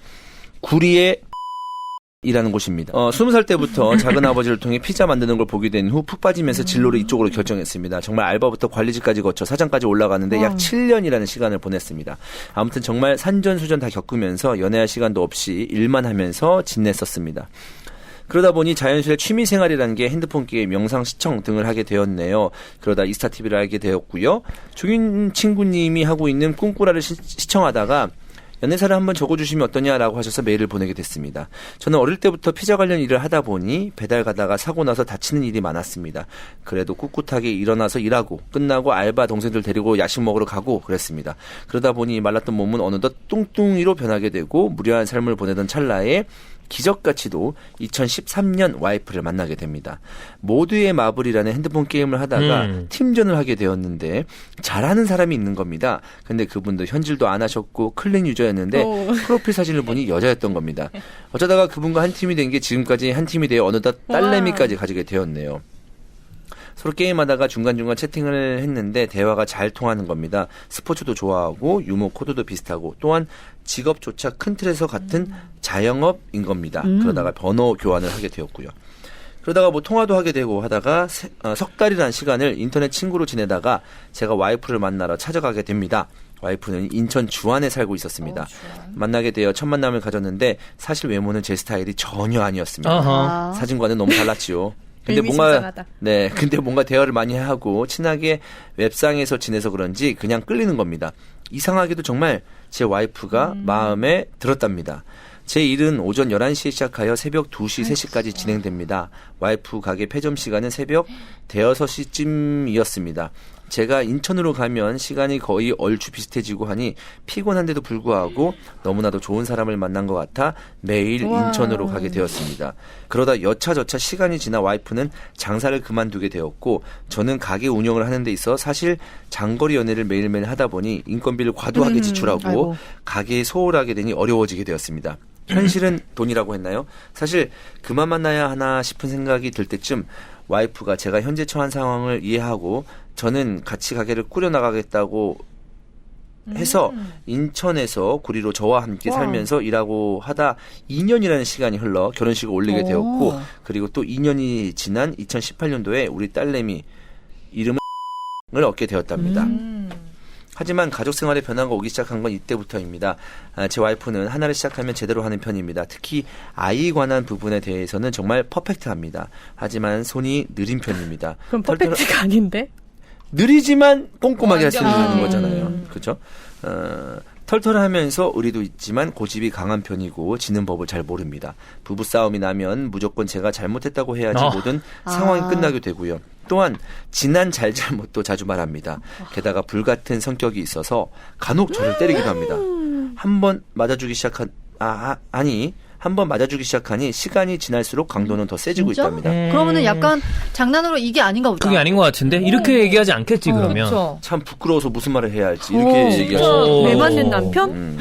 구리의 이라는 곳입니다. 20살 때부터 작은 아버지를 통해 피자 만드는 걸 보게 된 후 푹 빠지면서 진로를 이쪽으로 결정했습니다. 정말 알바부터 관리직까지 거쳐 사장까지 올라가는데 약 7년이라는 시간을 보냈습니다. 아무튼 정말 산전수전 다 겪으면서 연애할 시간도 없이 일만 하면서 지냈었습니다. 그러다 보니 자연스레 취미생활이라는 게 핸드폰 게임, 영상 시청 등을 하게 되었네요. 그러다 이스타TV를 알게 되었고요. 중인 친구님이 하고 있는 꿈꾸라를 시청하다가 연애사를 한번 적어주시면 어떠냐라고 하셔서 메일을 보내게 됐습니다. 저는 어릴 때부터 피자 관련 일을 하다 보니 배달 가다가 사고 나서 다치는 일이 많았습니다. 그래도 꿋꿋하게 일어나서 일하고 끝나고 알바 동생들 데리고 야식 먹으러 가고 그랬습니다. 그러다 보니 말랐던 몸은 어느덧 뚱뚱이로 변하게 되고 무료한 삶을 보내던 찰나에 기적같이도 2013년 와이프를 만나게 됩니다. 모두의 마블이라는 핸드폰 게임을 하다가 팀전을 하게 되었는데 잘하는 사람이 있는 겁니다. 근데 그분도 현질도 안 하셨고 클린 유저였는데 프로필 사진을 보니 여자였던 겁니다. 어쩌다가 그분과 한 팀이 된 게 지금까지 한 팀이 되어 어느덧 딸내미까지 가지게 되었네요. 서로 게임하다가 중간중간 채팅을 했는데 대화가 잘 통하는 겁니다. 스포츠도 좋아하고 유머 코드도 비슷하고 또한 직업조차 큰 틀에서 같은 자영업인 겁니다. 그러다가 번호 교환을 하게 되었고요. 그러다가 뭐 통화도 하게 되고 하다가 석 달이라는 시간을 인터넷 친구로 지내다가 제가 와이프를 만나러 찾아가게 됩니다. 와이프는 인천 주안에 살고 있었습니다. 만나게 되어 첫 만남을 가졌는데 사실 외모는 제 스타일이 전혀 아니었습니다. 사진과는 너무 달랐지요. 근데 뭔가 대화를 많이 하고 친하게 웹상에서 지내서 그런지 그냥 끌리는 겁니다. 이상하게도 정말 제 와이프가 마음에 들었답니다. 제 일은 오전 11시에 시작하여 새벽 2시, 3시까지 진행됩니다. 와이프 가게 폐점 시간은 새벽 대여섯 시쯤이었습니다. 제가 인천으로 가면 시간이 거의 얼추 비슷해지고 하니 피곤한데도 불구하고 너무나도 좋은 사람을 만난 것 같아 매일 인천으로 가게 되었습니다. 그러다 여차저차 시간이 지나 와이프는 장사를 그만두게 되었고 저는 가게 운영을 하는 데 있어 사실 장거리 연애를 매일매일 하다 보니 인건비를 과도하게 지출하고 가게에 소홀하게 되니 어려워지게 되었습니다. 현실은 돈이라고 했나요? 사실 그만 만나야 하나 싶은 생각이 들 때쯤 와이프가 제가 현재 처한 상황을 이해하고 저는 같이 가게를 꾸려나가겠다고 해서 인천에서 구리로 저와 함께 살면서 일하고 하다 2년이라는 시간이 흘러 결혼식을 올리게 되었고 그리고 또 2년이 지난 2018년도에 우리 딸내미 이름을 얻게 되었답니다. 하지만 가족 생활의 변화가 오기 시작한 건 이때부터입니다. 제 와이프는 하나를 시작하면 제대로 하는 편입니다. 특히 아이에 관한 부분에 대해서는 정말 퍼펙트합니다. 하지만 손이 느린 편입니다. 그럼 퍼펙트가 아닌데? 느리지만 꼼꼼하게 할 수 있는 거잖아요. 그렇죠? 털털하면서 의리도 있지만 고집이 강한 편이고 지는 법을 잘 모릅니다. 부부싸움이 나면 무조건 제가 잘못했다고 해야지 모든 상황이 끝나게 되고요. 또한 지난 잘잘못도 자주 말합니다. 게다가 불같은 성격이 있어서 간혹 저를 때리기도 합니다. 한 번 맞아주기 시작하니 시간이 지날수록 강도는 더 세지고 진짜? 있답니다. 그러면은 약간 장난으로 이게 아닌가 보다. 그게 아닌 것 같은데 이렇게 얘기하지 않겠지 그러면. 그쵸. 참 부끄러워서 무슨 말을 해야 할지 이렇게 얘기하죠. 매 맞는 남편?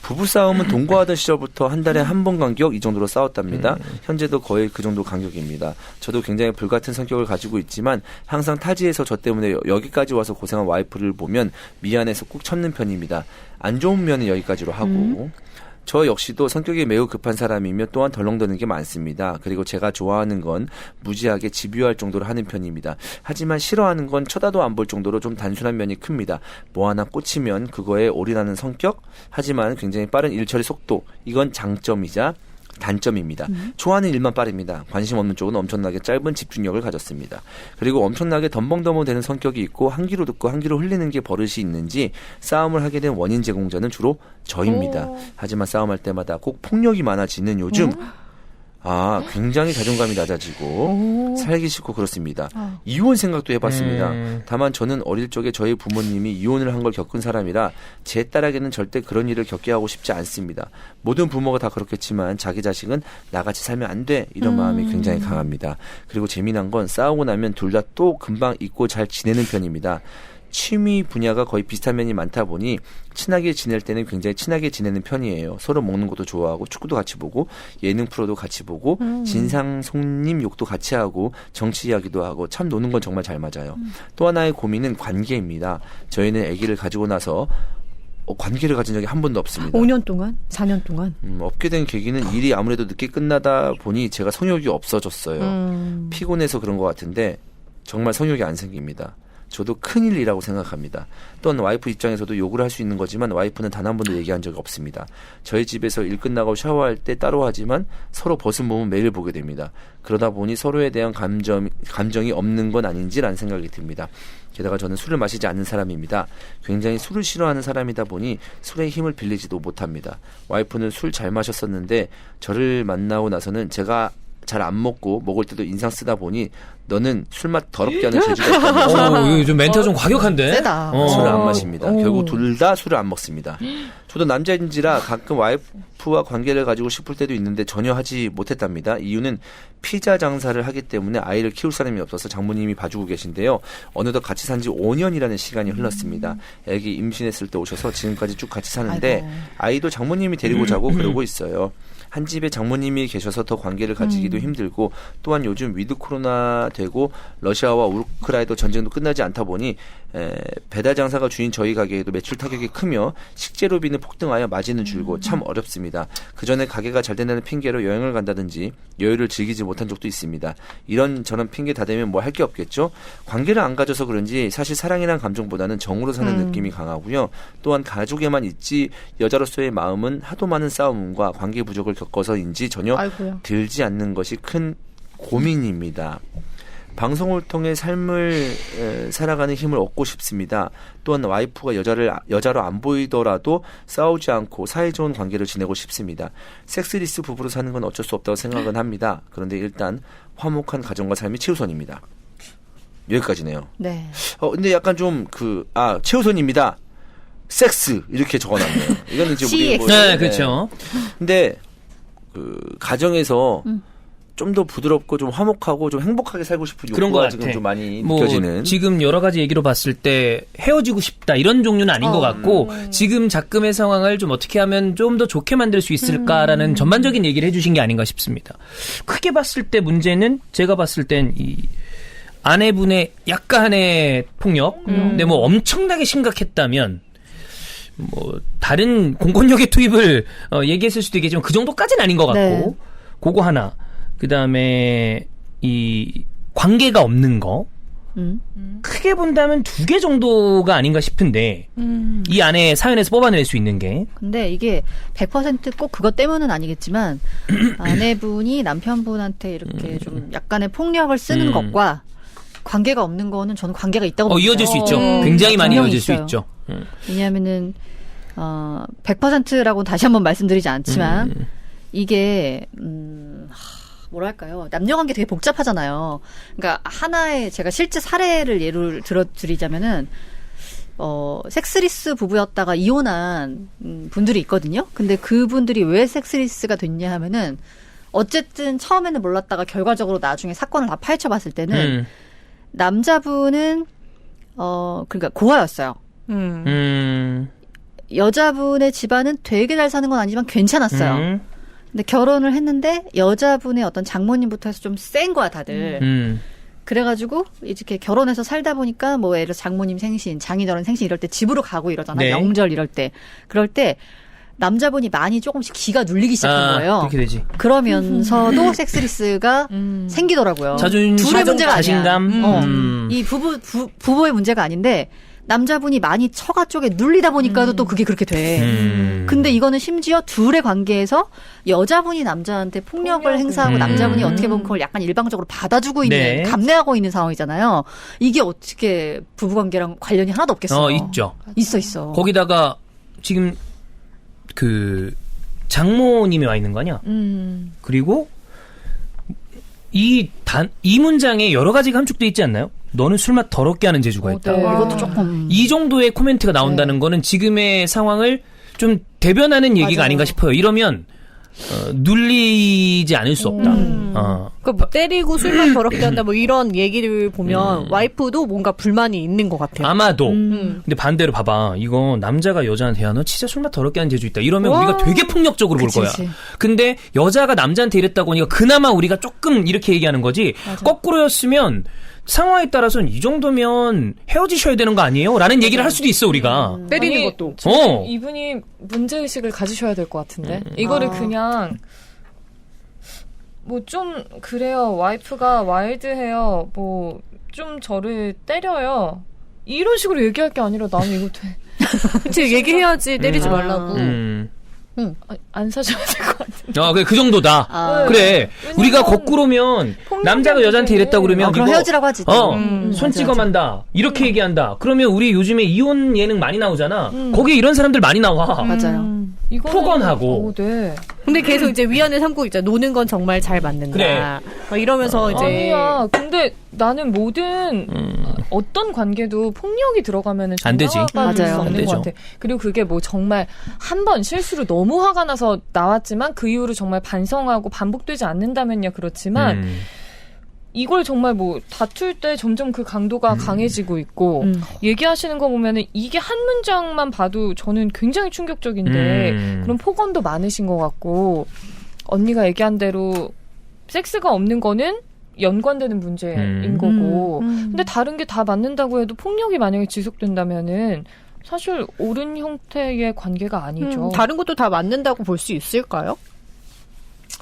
부부싸움은 동거하던 시절부터 한 달에 한 번 간격 이 정도로 싸웠답니다. 현재도 거의 그 정도 간격입니다. 저도 굉장히 불같은 성격을 가지고 있지만 항상 타지에서 저 때문에 여기까지 와서 고생한 와이프를 보면 미안해서 꾹 참는 편입니다. 안 좋은 면은 여기까지로 하고 저 역시도 성격이 매우 급한 사람이며 또한 덜렁대는 게 많습니다. 그리고 제가 좋아하는 건 무지하게 집요할 정도로 하는 편입니다. 하지만 싫어하는 건 쳐다도 안 볼 정도로 좀 단순한 면이 큽니다. 뭐 하나 꽂히면 그거에 올인하는 성격? 하지만 굉장히 빠른 일처리 속도. 이건 장점이자 단점입니다. 좋아하는 일만 빠릅니다. 관심 없는 쪽은 엄청나게 짧은 집중력을 가졌습니다. 그리고 엄청나게 덤벙덤벙대는 성격이 있고 한 귀로 듣고 한 귀로 흘리는 게 버릇이 있는지 싸움을 하게 된 원인 제공자는 주로 저입니다. 하지만 싸움할 때마다 꼭 폭력이 많아지는 요즘 굉장히 자존감이 낮아지고 살기 싫고 그렇습니다. 이혼 생각도 해봤습니다. 다만 저는 어릴 적에 저희 부모님이 이혼을 한 걸 겪은 사람이라 제 딸에게는 절대 그런 일을 겪게 하고 싶지 않습니다. 모든 부모가 다 그렇겠지만 자기 자식은 나같이 살면 안 돼 이런 마음이 굉장히 강합니다. 그리고 재미난 건 싸우고 나면 둘 다 또 금방 잊고 잘 지내는 편입니다. 취미 분야가 거의 비슷한 면이 많다 보니 친하게 지낼 때는 굉장히 친하게 지내는 편이에요. 서로 먹는 것도 좋아하고 축구도 같이 보고 예능 프로도 같이 보고 진상 손님 욕도 같이 하고 정치 이야기도 하고 참 노는 건 정말 잘 맞아요. 또 하나의 고민은 관계입니다. 저희는 아기를 가지고 나서 관계를 가진 적이 한 번도 없습니다. 5년 동안? 4년 동안? 없게 된 계기는 일이 아무래도 늦게 끝나다 보니 제가 성욕이 없어졌어요. 피곤해서 그런 것 같은데 정말 성욕이 안 생깁니다. 저도 큰일이라고 생각합니다. 또한 와이프 입장에서도 욕을 할 수 있는 거지만 와이프는 단 한 번도 얘기한 적이 없습니다. 저희 집에서 일 끝나고 샤워할 때 따로 하지만 서로 벗은 몸은 매일 보게 됩니다. 그러다 보니 서로에 대한 감정이 없는 건 아닌지라는 생각이 듭니다. 게다가 저는 술을 마시지 않는 사람입니다. 굉장히 술을 싫어하는 사람이다 보니 술의 힘을 빌리지도 못합니다. 와이프는 술 잘 마셨었는데 저를 만나고 나서는 제가 잘 안 먹고 먹을 때도 인상 쓰다 보니 너는 술맛 더럽게 하는 재주가 있다면서 이거 좀 멘트가 좀 과격한데? 세다. 술을 안 마십니다. 결국 둘 다 술을 안 먹습니다. 저도 남자인지라 가끔 와이프와 관계를 가지고 싶을 때도 있는데 전혀 하지 못했답니다. 이유는 피자 장사를 하기 때문에 아이를 키울 사람이 없어서 장모님이 봐주고 계신데요. 어느덧 같이 산 지 5년이라는 시간이 흘렀습니다. 애기 임신했을 때 오셔서 지금까지 쭉 같이 사는데 아이도 장모님이 데리고 자고 그러고 있어요. 한 집에 장모님이 계셔서 더 관계를 가지기도 힘들고 또한 요즘 위드 코로나 되고 러시아와 우크라이나 전쟁도 끝나지 않다 보니 배달 장사가 주인 저희 가게에도 매출 타격이 크며 식재료비는 폭등하여 마진은 줄고 참 어렵습니다. 그전에 가게가 잘 된다는 핑계로 여행을 간다든지 여유를 즐기지 못한 적도 있습니다. 이런 저런 핑계 다 대면 뭐 할 게 없겠죠. 관계를 안 가져서 그런지 사실 사랑이란 감정보다는 정으로 사는 느낌이 강하고요. 또한 가족에만 있지 여자로서의 마음은 하도 많은 싸움과 관계 부족을 겪어서인지 전혀 들지 않는 것이 큰 고민입니다. 방송을 통해 삶을 살아가는 힘을 얻고 싶습니다. 또한 와이프가 여자로 안 보이더라도 싸우지 않고 사이좋은 관계를 지내고 싶습니다. 섹스리스 부부로 사는 건 어쩔 수 없다고 생각은 합니다. 그런데 일단 화목한 가정과 삶이 최우선입니다. 여기까지네요. 네. 근데 약간 좀 최우선입니다. 섹스 이렇게 적어놨네요. 이거는 이제 우리 네, 그렇죠. 근데 가정에서 좀 더 부드럽고 좀 화목하고 좀 행복하게 살고 싶은 그런 것 욕구가 같아. 지금 좀 많이 느껴지는. 지금 여러 가지 얘기로 봤을 때 헤어지고 싶다 이런 종류는 아닌 것 같고 지금 작금의 상황을 좀 어떻게 하면 좀 더 좋게 만들 수 있을까라는 전반적인 얘기를 해주신 게 아닌가 싶습니다. 크게 봤을 때 문제는 제가 봤을 땐 이 아내분의 약간의 폭력, 근데 뭐 엄청나게 심각했다면 뭐 다른 공권력의 투입을 얘기했을 수도 있겠지만 그 정도까지는 아닌 것 같고 네. 그거 하나. 그 다음에 이 관계가 없는 거 크게 본다면 2개 정도가 아닌가 싶은데 이 안에 사연에서 뽑아낼 수 있는 게 근데 이게 100% 그것 때문은 아니겠지만 아내분이 남편분한테 이렇게 좀 약간의 폭력을 쓰는 것과 관계가 없는 거는 저는 관계가 있다고 봅니다. 이어질 수 있죠. 굉장히 많이 분명히 이어질 수 있어요. 있죠. 왜냐하면은 100%라고 다시 한번 말씀드리지 않지만 이게 뭐랄까요. 남녀관계 되게 복잡하잖아요. 그러니까 하나의 제가 실제 사례를 예를 들어드리자면은 섹스리스 부부였다가 이혼한 분들이 있거든요. 근데 그분들이 왜 섹스리스가 됐냐 하면은 어쨌든 처음에는 몰랐다가 결과적으로 나중에 사건을 다 파헤쳐봤을 때는 남자분은 그러니까 고아였어요. 여자분의 집안은 되게 잘 사는 건 아니지만 괜찮았어요. 근데 결혼을 했는데 여자분의 어떤 장모님부터 해서 좀 센 거야 다들. 그래가지고 이렇게 결혼해서 살다 보니까 뭐 예를 들어 장모님 생신, 장인어른 생신 이럴 때 집으로 가고 이러잖아. 네. 명절 이럴 때. 그럴 때 남자분이 많이 조금씩 기가 눌리기 시작한 거예요. 그렇게 되지. 그러면서도 섹스리스가 생기더라고요. 둘의 문제가 자신감. 아니야. 이 부부의 문제가 아닌데 남자분이 많이 처가 쪽에 눌리다 보니까도 또 그게 그렇게 돼. 근데 이거는 심지어 둘의 관계에서 여자분이 남자한테 폭력을 행사하고 남자분이 어떻게 보면 그걸 약간 일방적으로 받아주고 있는, 네. 감내하고 있는 상황이잖아요. 이게 어떻게 부부관계랑 관련이 하나도 없겠어요. 있죠. 있어. 거기다가 지금 그 장모님이 와 있는 거 아니야? 그리고 이 문장에 여러 가지가 함축돼 있지 않나요? 너는 술맛 더럽게 하는 재주가 있다. 네. 이것도 조금. 이 정도의 코멘트가 나온다는 거는 지금의 상황을 좀 대변하는 얘기가 맞아요. 아닌가 싶어요. 이러면 눌리지 않을 수 없다. 그 뭐 때리고 술만 더럽게 한다 뭐 이런 얘기를 보면 와이프도 뭔가 불만이 있는 것 같아요. 아마도. 근데 반대로 봐봐. 이거 남자가 여자한테 야, 너 진짜 술맛 더럽게 하는 재주 있다. 이러면 우리가 되게 폭력적으로 볼 거야. 그치. 근데 여자가 남자한테 이랬다고 하니까 그나마 우리가 조금 이렇게 얘기하는 거지. 거꾸로였으면 상황에 따라서는 이 정도면 헤어지셔야 되는 거 아니에요? 라는 얘기를 할 수도 있어, 우리가. 때리는 아니, 것도. 어. 이분이 문제의식을 가지셔야 될 것 같은데. 이거를 그냥, 뭐 좀, 그래요. 와이프가 와일드해요. 뭐, 좀 저를 때려요. 이런 식으로 얘기할 게 아니라 나는 이거 돼. 그치, 얘기해야지 때리지 말라고. 안 사셔야 될 것 같아요. 그 정도다. 아. 그래. 왜냐면 우리가 거꾸로면 남자가 여자한테 이랬다고 그러면 그럼 이거 헤어지라고 하지. 손 맞아, 찍어만다. 이렇게 얘기한다. 그러면 우리 요즘에 이혼 예능 많이 나오잖아. 거기에 이런 사람들 많이 나와. 맞아요. 이거는- 폭언하고. 네. 근데 계속 이제 위안을 삼고 있잖아. 노는 건 정말 잘 맞는다. 그래. 막 이러면서 이제. 아니야. 근데 나는 모든 어떤 관계도 폭력이 들어가면은 안 되지. 정상화가 될 수 맞아요. 안 없는 것 되죠. 같아. 그리고 그게 뭐 정말 한 번 실수로 너무 화가 나서 나왔지만 그 이후로 정말 반성하고 반복되지 않는다면야 그렇지만 이걸 정말 뭐 다툴 때 점점 그 강도가 강해지고 있고 얘기하시는 거 보면은 이게 한 문장만 봐도 저는 굉장히 충격적인데 그런 폭언도 많으신 것 같고 언니가 얘기한 대로 섹스가 없는 거는 연관되는 문제인 거고 근데 다른 게 다 맞는다고 해도 폭력이 만약에 지속된다면은 사실 옳은 형태의 관계가 아니죠. 다른 것도 다 맞는다고 볼 수 있을까요?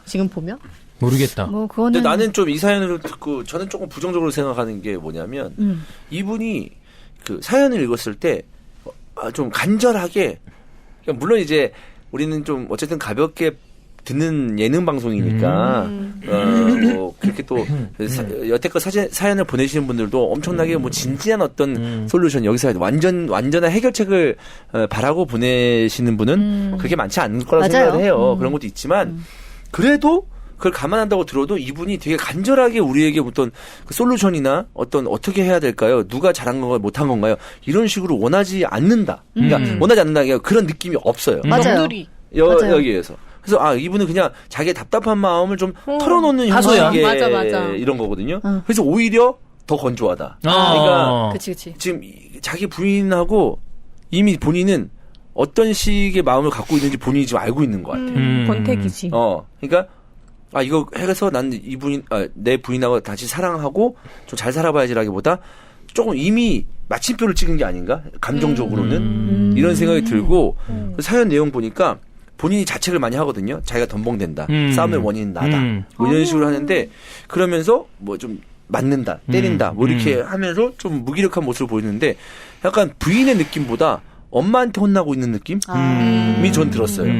지금 보면? 모르겠다. 뭐 그거는 근데 나는 좀 이 사연을 듣고 저는 조금 부정적으로 생각하는 게 뭐냐면 이분이 그 사연을 읽었을 때 좀 간절하게 그러니까 물론 이제 우리는 좀 어쨌든 가볍게 듣는 예능 방송이니까 뭐 그렇게 또 여태껏 사연을 보내시는 분들도 엄청나게 뭐 진지한 어떤 솔루션 여기서 완전한 해결책을 바라고 보내시는 분은 그렇게 많지 않을 거라고 맞아요. 생각을 해요. 그런 것도 있지만 그래도 그걸 감안한다고 들어도 이분이 되게 간절하게 우리에게 어떤 그 솔루션이나 어떻게 해야 될까요? 누가 잘한 건가요? 못한 건가요? 이런 식으로 원하지 않는다. 그러니까 원하지 않는다. 그런 느낌이 없어요. 맞아요. 명들이. 맞아요. 여기에서. 그래서 이분은 그냥 자기의 답답한 마음을 좀 털어놓는 하소연. 형식의 맞아. 이런 거거든요. 그래서 오히려 더 건조하다. 아. 그러니까 그치. 지금 자기 부인하고 이미 본인은 어떤 식의 마음을 갖고 있는지 본인이 지금 알고 있는 것 같아요. 권태기지. 그러니까 이거 해서 난 내 부인하고 다시 사랑하고 좀 잘 살아봐야지라기보다 조금 이미 마침표를 찍은 게 아닌가? 감정적으로는 이런 생각이 들고 그 사연 내용 보니까 본인이 자책을 많이 하거든요. 자기가 덤벙댄다. 싸움의 원인은 나다. 뭐 이런 식으로 하는데 그러면서 뭐 좀 맞는다, 때린다, 뭐 이렇게 하면서 좀 무기력한 모습을 보이는데 약간 부인의 느낌보다 엄마한테 혼나고 있는 느낌이 전 들었어요.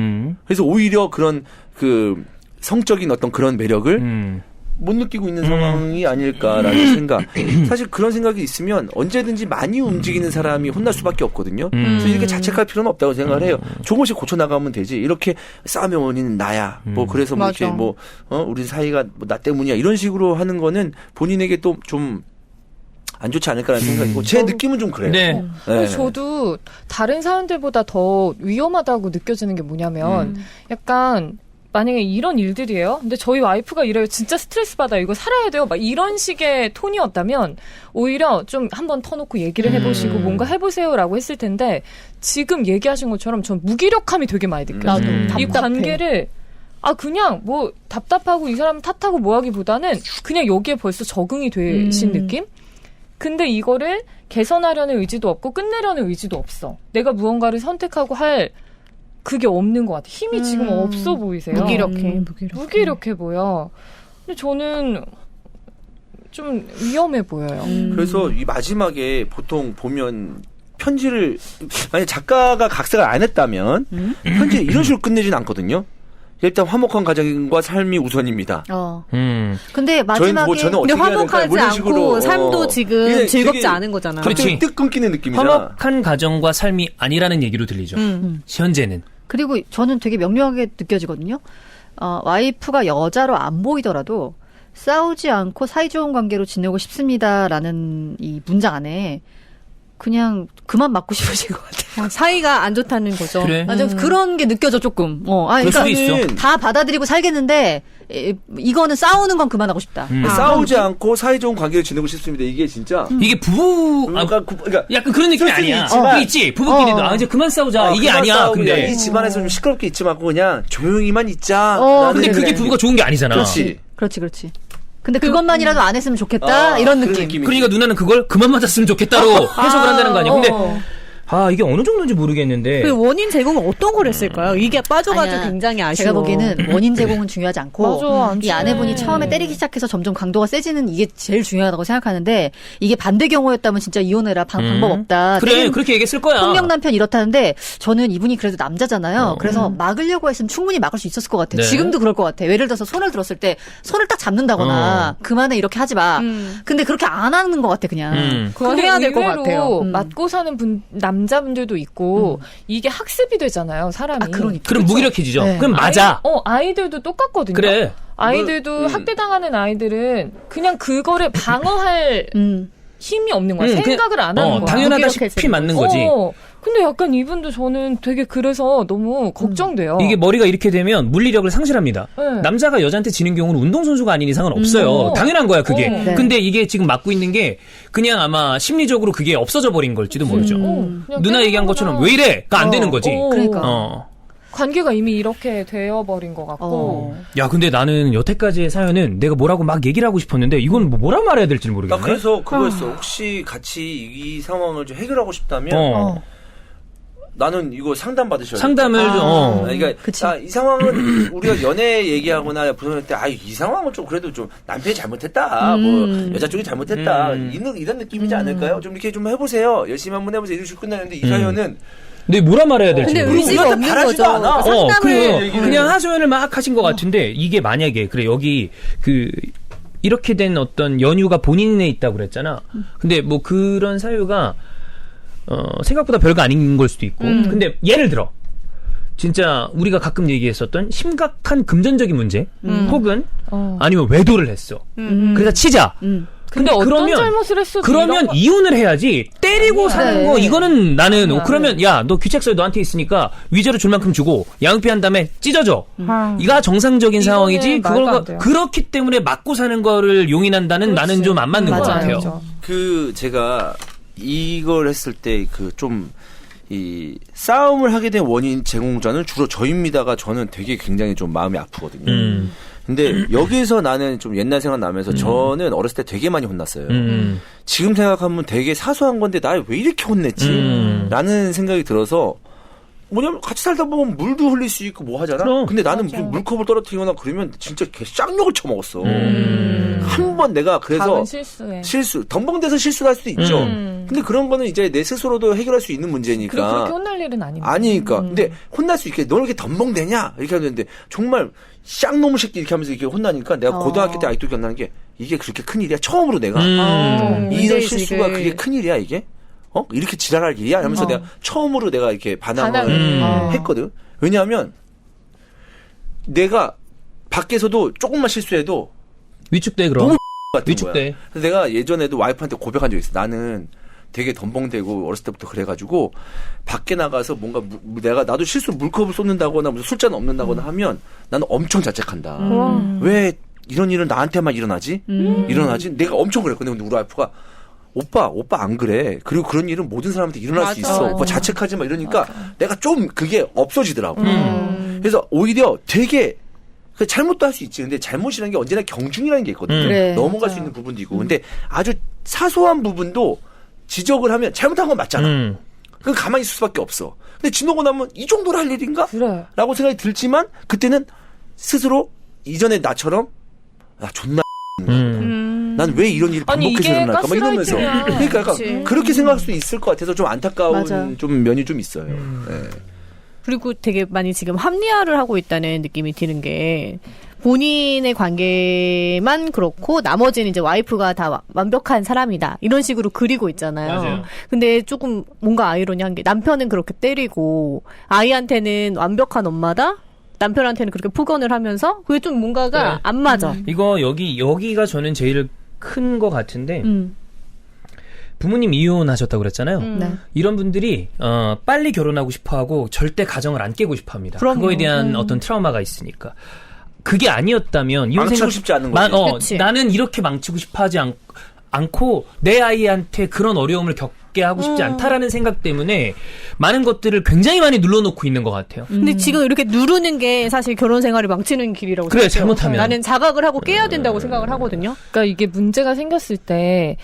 그래서 오히려 그런 그 성적인 어떤 그런 매력을 못 느끼고 있는 상황이 아닐까라는 생각. 사실 그런 생각이 있으면 언제든지 많이 움직이는 사람이 혼날 수밖에 없거든요. 그래서 이렇게 자책할 필요는 없다고 생각을 해요. 조금씩 고쳐나가면 되지. 이렇게 싸움의 원인은 나야. 뭐 그래서 뭐 이렇게 뭐 우리 사이가 뭐 나 때문이야. 이런 식으로 하는 거는 본인에게 또 좀 안 좋지 않을까라는 생각이고 제 느낌은 좀 그래요. 네. 근데 저도 다른 사연들보다 더 위험하다고 느껴지는 게 뭐냐면 약간 만약에 이런 일들이에요. 근데 저희 와이프가 이래요. 진짜 스트레스 받아요. 이거 살아야 돼요. 막 이런 식의 톤이었다면 오히려 좀 한번 터놓고 얘기를 해보시고 뭔가 해보세요라고 했을 텐데 지금 얘기하신 것처럼 전 무기력함이 되게 많이 느껴져요. 나도 이 관계를 그냥 뭐 답답하고 이 사람 탓하고 뭐하기보다는 그냥 여기에 벌써 적응이 되신 느낌? 근데 이거를 개선하려는 의지도 없고 끝내려는 의지도 없어. 내가 무언가를 선택하고 할 그게 없는 것 같아. 힘이 지금 없어 보이세요. 무기력해 보여. 근데 저는 좀 위험해 보여요. 그래서 이 마지막에 보통 보면 편지를 만약 작가가 각색을 안 했다면 편지를 이런 식으로 끝내지는 않거든요. 일단 화목한 가정과 삶이 우선입니다. 근데 마지막에 저는 근데 어떻게 해야 될까요? 화목하지 이런 않고 식으로, 삶도 지금 이게 즐겁지 되게 않은 거잖아. 그렇지. 뜻 끊기는 느낌이잖아. 화목한 가정과 삶이 아니라는 얘기로 들리죠. 현재는. 그리고 저는 되게 명료하게 느껴지거든요. 와이프가 여자로 안 보이더라도 싸우지 않고 사이좋은 관계로 지내고 싶습니다라는 이 문장 안에 그냥 그만 맞고 싶으신 것 같아요. 사이가 안 좋다는 거죠. 그래. 맞아, 그런 게 느껴져 조금. 그럴 수도 있어. 다 받아들이고 살겠는데 이거는 싸우는 건 그만하고 싶다. 싸우지 않고 사이좋은 관계를 지내고 싶습니다. 이게 진짜 이게 부부, 그러니까 약간 그런 느낌이 쓸쓸히 아니야. 있지만, 있지. 부부끼리도 이제 그만 싸우자. 이게 그만 아니야. 싸우고 근데. 그냥 이 집안에서 좀 시끄럽게 있지 말고 그냥 조용히만 있자. 근데 그게 부부가 좋은 게 아니잖아. 그렇지. 그렇지. 근데 그것만이라도 안 했으면 좋겠다. 이런 그런 느낌. 느낌이지. 그러니까 누나는 그걸 그만 맞았으면 좋겠다로 해석을 한다는 거 아니야. 근데 이게 어느 정도인지 모르겠는데. 그 원인 제공은 어떤 걸 했을까요? 이게 빠져가지고 아니야. 굉장히 아쉬워. 제가 보기에는 원인 제공은 중요하지 않고 맞아, 안 이 아내분이 처음에 때리기 시작해서 점점 강도가 세지는 이게 제일 중요하다고 생각하는데 이게 반대 경우였다면 진짜 이혼해라 방법 없다. 그래 때리는 그렇게 얘기했을 거야. 폭력 남편 이렇다는데 저는 이분이 그래도 남자잖아요. 그래서 막으려고 했으면 충분히 막을 수 있었을 것 같아요. 네. 지금도 그럴 것 같아요. 예를 들어서 손을 들었을 때 손을 딱 잡는다거나 그만해 이렇게 하지 마. 근데 그렇게 안 하는 것 같아 그냥. 그건 근데 해야 될 것 의외로 같아요. 맞고 사는 남자분들도 있고 이게 학습이 되잖아요, 사람이. 그러니까. 그럼 무기력해지죠. 네. 그럼 맞아. 아이들도 똑같거든요. 그래. 아이들도 학대당하는 아이들은 그냥 그거를 방어할 힘이 없는 거야. 생각을 안 하는 거야. 당연하다시피 맞는 거지. 근데 약간 이분도 저는 되게 그래서 너무 걱정돼요. 이게 머리가 이렇게 되면 물리력을 상실합니다. 네. 남자가 여자한테 지는 경우는 운동선수가 아닌 이상은 없어요. 당연한 거야, 그게. 네. 근데 이게 지금 맞고 있는 게 그냥 아마 심리적으로 그게 없어져 버린 걸지도 모르죠. 그냥 누나 얘기한 것처럼 왜 이래?가 안 되는 거지. 그러니까. 관계가 이미 이렇게 되어버린 것 같고. 야, 근데 나는 여태까지의 사연은 내가 뭐라고 막 얘기를 하고 싶었는데 이건 뭐라 말해야 될지 모르겠네. 나 그래서 그거였어. 혹시 같이 이 상황을 좀 해결하고 싶다면 나는 이거 상담 받으셔야 상담을 그러니까 이 상황은 우리가 연애 얘기하거나 부모님 때 이 상황은 좀 그래도 좀 남편이 잘못했다, 뭐 여자 쪽이 잘못했다 이런 느낌이지 않을까요? 좀 이렇게 좀 해보세요. 열심히 한번 해보세요. 이런 식으로 끝나는데 이 사연은 근데 뭐라 말해야 될지 근데 모르겠어. 의지가 없는 바라지도 거죠. 않아. 상담을 그냥 하소연을 막 하신 것 같은데 이게 만약에 그래 여기 이렇게 된 어떤 연유가 본인에 있다고 그랬잖아. 근데 뭐 그런 사유가 생각보다 별거 아닌 걸 수도 있고. 근데 예를 들어 진짜 우리가 가끔 얘기했었던 심각한 금전적인 문제 혹은 아니면 외도를 했어. 그래서 치자. 근데 어떤 잘못을 했어도 그러면 이런 이혼을 해야지 때리고 사는 거 이거는 나는 그러면 야 너 귀책서에 너한테 있으니까 위자료 줄 만큼 주고 양육비 한 다음에 찢어져. 이가 정상적인 상황이지 말도 안 그걸 돼요. 그렇기 때문에 맞고 사는 거를 용인한다는 나는 좀 안 맞는 것 같아요. 맞아요. 제가 이걸 했을 때 이 싸움을 하게 된 원인 제공자는 주로 저입니다가 저는 되게 굉장히 좀 마음이 아프거든요. 근데 여기서 나는 좀 옛날 생각 나면서 저는 어렸을 때 되게 많이 혼났어요. 지금 생각하면 되게 사소한 건데 나 왜 이렇게 혼냈지? 라는 생각이 들어서 뭐냐면 같이 살다 보면 물도 흘릴 수 있고 뭐 하잖아. 그럼. 근데 나는 무슨 물컵을 떨어뜨리거나 그러면 진짜 개 쌍욕을 쳐먹었어. 한 번 내가 그래서 작은 실수에. 덤벙대서 실수를 할 수도 있죠. 근데 그런 거는 이제 내 스스로도 해결할 수 있는 문제니까. 그리고 그렇게 혼날 일은 아닙니다. 아니니까. 근데 혼날 수 있게 너 이렇게 덤벙대냐 이렇게 하는데 정말 쌍놈의 새끼 이렇게 하면서 이렇게 혼나니까 내가 고등학교 때 아직도 기억나는 게 이게 그렇게 큰일이야. 처음으로 내가 이런 실수가 그게 큰일이야 이게. 이렇게 지랄할 일이야? 하면서 내가 처음으로 내가 이렇게 반항을 했거든. 왜냐하면 내가 밖에서도 조금만 실수해도 위축돼 그럼. 너무 같은 위축돼. 거야. 그래서 내가 예전에도 와이프한테 고백한 적이 있어. 나는 되게 덤벙대고 어렸을 때부터 그래가지고 밖에 나가서 뭔가 나도 실수로 물컵을 쏟는다거나 무슨 술잔 없는다거나 하면 나는 엄청 자책한다. 왜 이런 일은 나한테만 일어나지? 내가 엄청 그랬거든. 근데 우리 와이프가 오빠 안 그래. 그리고 그런 일은 모든 사람한테 일어날 수 있어. 오빠 자책하지 마 이러니까 내가 좀 그게 없어지더라고. 그래서 오히려 되게 잘못도 할 수 있지. 근데 잘못이라는 게 언제나 경중이라는 게 있거든. 그래. 넘어갈 수 있는 부분도 있고. 근데 아주 사소한 부분도 지적을 하면 잘못한 건 맞잖아. 그건 가만히 있을 수밖에 없어. 근데 지나고 나면 이 정도로 할 일인가? 그래. 라고 생각이 들지만 그때는 스스로 이전에 나처럼 존나 난 왜 이런 일이 아니, 반복해서 이게 일어날까? 막 이러면서. 가스라이팅이야. 그러니까 약간 그치. 그렇게 생각할 수도 있을 것 같아서 좀 안타까운 맞아. 좀 면이 좀 있어요. 네. 그리고 되게 많이 지금 합리화를 하고 있다는 느낌이 드는 게 본인의 관계만 그렇고 나머지는 이제 와이프가 다 완벽한 사람이다. 이런 식으로 그리고 있잖아요. 맞아요. 근데 조금 뭔가 아이러니한 게 남편은 그렇게 때리고 아이한테는 완벽한 엄마다. 남편한테는 그렇게 폭언을 하면서 그게 좀 뭔가가 네. 안 맞아. 이거 여기가 저는 제일 큰 것 같은데 부모님 이혼하셨다고 그랬잖아요. 네. 이런 분들이 빨리 결혼하고 싶어하고 절대 가정을 안 깨고 싶어합니다. 그럼요. 그거에 대한 어떤 트라우마가 있으니까. 그게 아니었다면 이런 망치고 생각 싶지 않은 거지. 그치. 나는 이렇게 망치고 싶어하지 않고 내 아이한테 그런 어려움을 겪게 하고 싶지 않다라는 생각 때문에 많은 것들을 굉장히 많이 눌러놓고 있는 것 같아요. 근데 지금 이렇게 누르는 게 사실 결혼 생활을 망치는 길이라고 그래, 생각해요. 잘못하면. 나는 자각을 하고 깨야 된다고 생각을 하거든요. 그러니까 이게 문제가 생겼을 때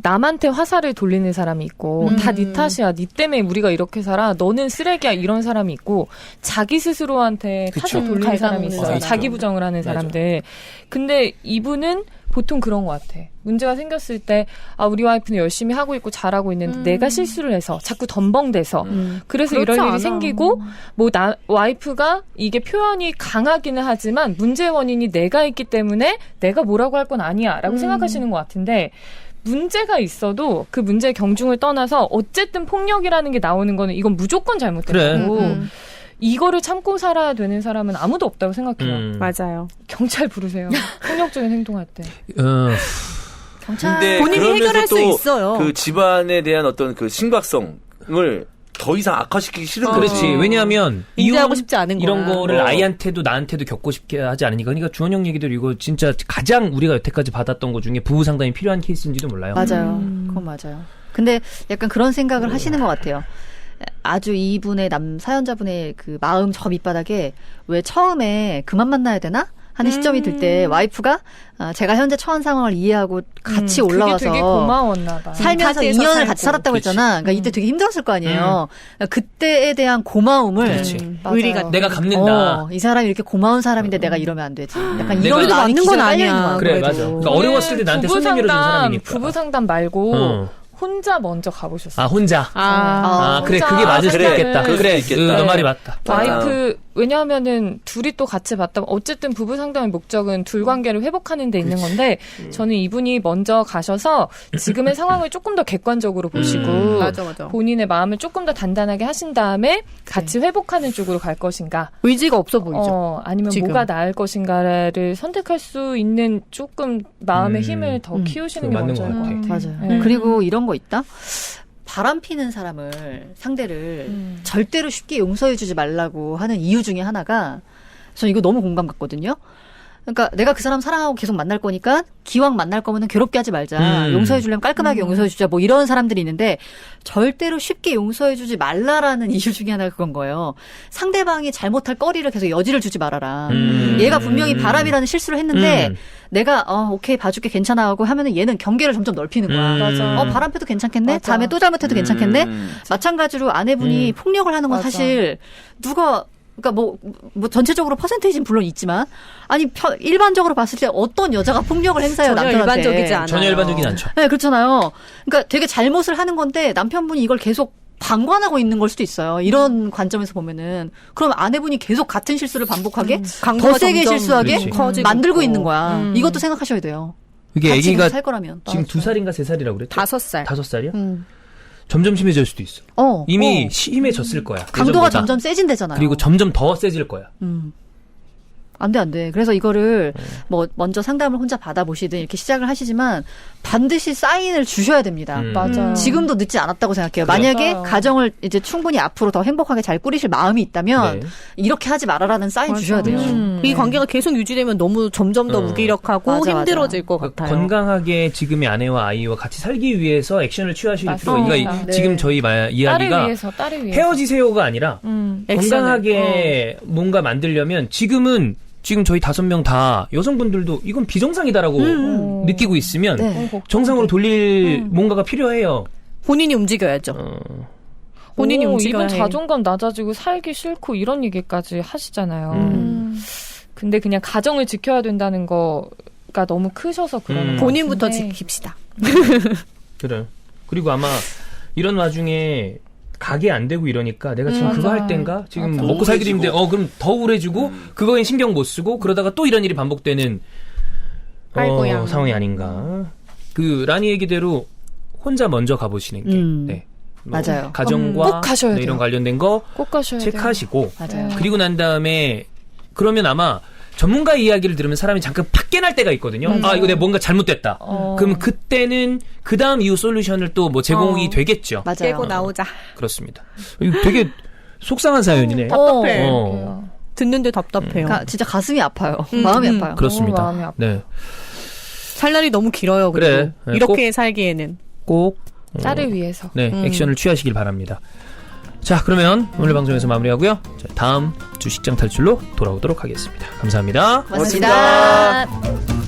남한테 화살을 돌리는 사람이 있고 다 네 탓이야. 네 때문에 우리가 이렇게 살아. 너는 쓰레기야. 이런 사람이 있고 자기 스스로한테 탓을 돌리는 사람이 있어요. 맞아요. 자기 부정을 하는 사람들. 근데 이분은 보통 그런 것 같아. 문제가 생겼을 때 우리 와이프는 열심히 하고 있고 잘하고 있는데 내가 실수를 해서 자꾸 덤벙대서 그래서 그렇지 이런 일이 않아. 생기고 뭐 와이프가 이게 표현이 강하기는 하지만 문제의 원인이 내가 있기 때문에 내가 뭐라고 할 건 아니야 라고 생각하시는 것 같은데 문제가 있어도 그 문제의 경중을 떠나서 어쨌든 폭력이라는 게 나오는 거는 이건 무조건 잘못됐고 이거를 참고 살아야 되는 사람은 아무도 없다고 생각해요. 맞아요. 경찰 부르세요. 폭력적인 행동할 때. 경찰 근데 본인이 그러면서 해결할 수 또 있어요. 그 집안에 대한 어떤 그 심각성을 더 이상 악화시키기 싫은 거지. 그렇지. 왜냐하면 인지하고 이혼 싶지 않은 이런 거야. 거를 아이한테도 나한테도 겪고 싶게 하지 않으니까. 그러니까 주원영 얘기대로 이거 진짜 가장 우리가 여태까지 받았던 것 중에 부부 상담이 필요한 케이스인지도 몰라요. 맞아요. 그건 맞아요. 근데 약간 그런 생각을 하시는 것 같아요. 아주 이분의 사연자분의 그 마음 저 밑바닥에 왜 처음에 그만 만나야 되나? 하는 시점이 들 때 와이프가 제가 현재 처한 상황을 이해하고 같이 올라와서 그게 되게 고마웠나 봐. 살면서 파티에서 2년을 살고. 같이 살았다고 그치. 했잖아. 그러니까 이때 되게 힘들었을 거 아니에요. 그러니까 그때에 대한 고마움을 그렇지. 맞아요. 내가 갚는다. 이 사람이 이렇게 고마운 사람인데 내가 이러면 안 되지. 약간 내가 이런 마음이 맞는 건 기저에 깔려 아니야. 있는 거야. 그래, 그래도. 맞아. 그러니까 어려웠을 때 나한테 손 내밀어준 사람이니까. 부부 상담 말고 어. 혼자 먼저 가보셨어요. 혼자. 그래, 그게 맞을 수도 그래, 있겠다. 그럴 그래, 수도 있겠다. 너 말이 맞다. 와이프 왜냐하면은 둘이 또 같이 봤다. 어쨌든 부부 상담의 목적은 둘 관계를 회복하는 데 있는 건데 저는 이분이 먼저 가셔서 지금의 상황을 조금 더 객관적으로 보시고 맞아. 본인의 마음을 조금 더 단단하게 하신 다음에 같이 회복하는 쪽으로 갈 것인가. 의지가 없어 보이죠. 아니면 지금. 뭐가 나을 것인가를 선택할 수 있는 조금 마음의 힘을 더 키우시는 게 맞는 먼저일 것 것 같아. 같아요. 맞아요. 네. 그리고 이런 거 있다. 바람 피는 사람을 상대를 절대로 쉽게 용서해주지 말라고 하는 이유 중에 하나가 전 이거 너무 공감 갔거든요. 그러니까 내가 그 사람 사랑하고 계속 만날 거니까 기왕 만날 거면은 괴롭게 하지 말자. 용서해 주려면 깔끔하게 용서해 주자. 뭐 이런 사람들이 있는데 절대로 쉽게 용서해 주지 말라라는 이유 중에 하나가 그건 거예요. 상대방이 잘못할 거리를 계속 여지를 주지 말아라. 얘가 분명히 바람이라는 실수를 했는데 내가 오케이 봐줄게 괜찮아 하고 하면은 얘는 경계를 점점 넓히는 거야. 맞아. 바람 펴도 괜찮겠네. 맞아. 다음에 또 잘못해도 괜찮겠네. 마찬가지로 아내분이 폭력을 하는 건 맞아. 사실 누가 그러니까 뭐 전체적으로 퍼센테이지는 물론 있지만 아니 일반적으로 봤을 때 어떤 여자가 폭력을 행사해요 전혀 남편한테. 일반적이지 않아요. 전혀 일반적이지 않죠. 네, 그렇잖아요. 그러니까 되게 잘못을 하는 건데 남편분이 이걸 계속 방관하고 있는 걸 수도 있어요. 이런 관점에서 보면은 그럼 아내분이 계속 같은 실수를 반복하게 강도가 더 세게 점점 실수하게 그렇지. 커지고 만들고 있고. 있는 거야. 이것도 생각하셔야 돼요. 이게 같이 애기가 살 거라면. 지금 2살인가 3살이라고 그랬죠? 5살. 5살이요? 점점 심해질 수도 있어. 이미 심해졌을 거야. 강도가 예전보다. 점점 세진대잖아요. 그리고 점점 더 세질 거야. 안 돼. 그래서 이거를 뭐 먼저 상담을 혼자 받아보시든 이렇게 시작을 하시지만 반드시 사인을 주셔야 됩니다. 맞아요. 지금도 늦지 않았다고 생각해요. 그래요. 만약에 맞아요. 가정을 이제 충분히 앞으로 더 행복하게 잘 꾸리실 마음이 있다면 네. 이렇게 하지 말아라는 사인 주셔야 돼요. 이 관계가 계속 유지되면 너무 점점 더 무기력하고 맞아. 힘들어질 것 그러니까 같아요. 건강하게 지금의 아내와 아이와 같이 살기 위해서 액션을 취하실 필요가 맞습니다. 그러니까 네. 지금 저희 딸을 이야기가 위해서, 딸을 위해서. 헤어지세요가 아니라 건강하게 뭔가 만들려면 지금 저희 5명 다 여성분들도 이건 비정상이다라고 느끼고 있으면 네. 정상으로 돌릴 뭔가가 필요해요. 본인이 움직여야죠. 본인이 움직여야 이분 해. 자존감 낮아지고 살기 싫고 이런 얘기까지 하시잖아요. 근데 그냥 가정을 지켜야 된다는 거 가 너무 크셔서 그러는 것 본인부터 같은데. 지킵시다. 그래. 그리고 아마 이런 와중에 가게 안 되고 이러니까 내가 지금 그거 할 땐가? 지금 맞아. 먹고 살기도 우울해지고. 힘든데 그럼 더 우울해지고 그거에 신경 못 쓰고 그러다가 또 이런 일이 반복되는 아이고야. 상황이 아닌가. 그 라니 얘기대로 혼자 먼저 가보시는 게 네. 뭐 맞아요. 가정과 꼭 가셔야 네, 이런 돼요. 관련된 거 꼭 가셔야 돼요. 체크하시고 맞아요. 그리고 난 다음에 그러면 아마 전문가 이야기를 들으면 사람이 잠깐 팍 깨날 때가 있거든요. 아 이거 내가 뭔가 잘못됐다. 그럼 그때는 그 다음 이후 솔루션을 또 뭐 제공이 되겠죠. 맞아요. 깨고 나오자. 그렇습니다. 이거 되게 속상한 사연이네. 답답해. 어, 듣는데 답답해요. 그러니까 진짜 가슴이 아파요. 마음이 아파요. 그렇습니다. 마음이 아파. 네, 살 날이 너무 길어요. 그리고 그래. 네, 이렇게 살기에는. 꼭 짤을 위해서. 네, 액션을 취하시길 바랍니다. 자, 그러면 오늘 방송에서 마무리하고요. 자, 다음 주 직장 탈출로 돌아오도록 하겠습니다. 감사합니다. 고맙습니다.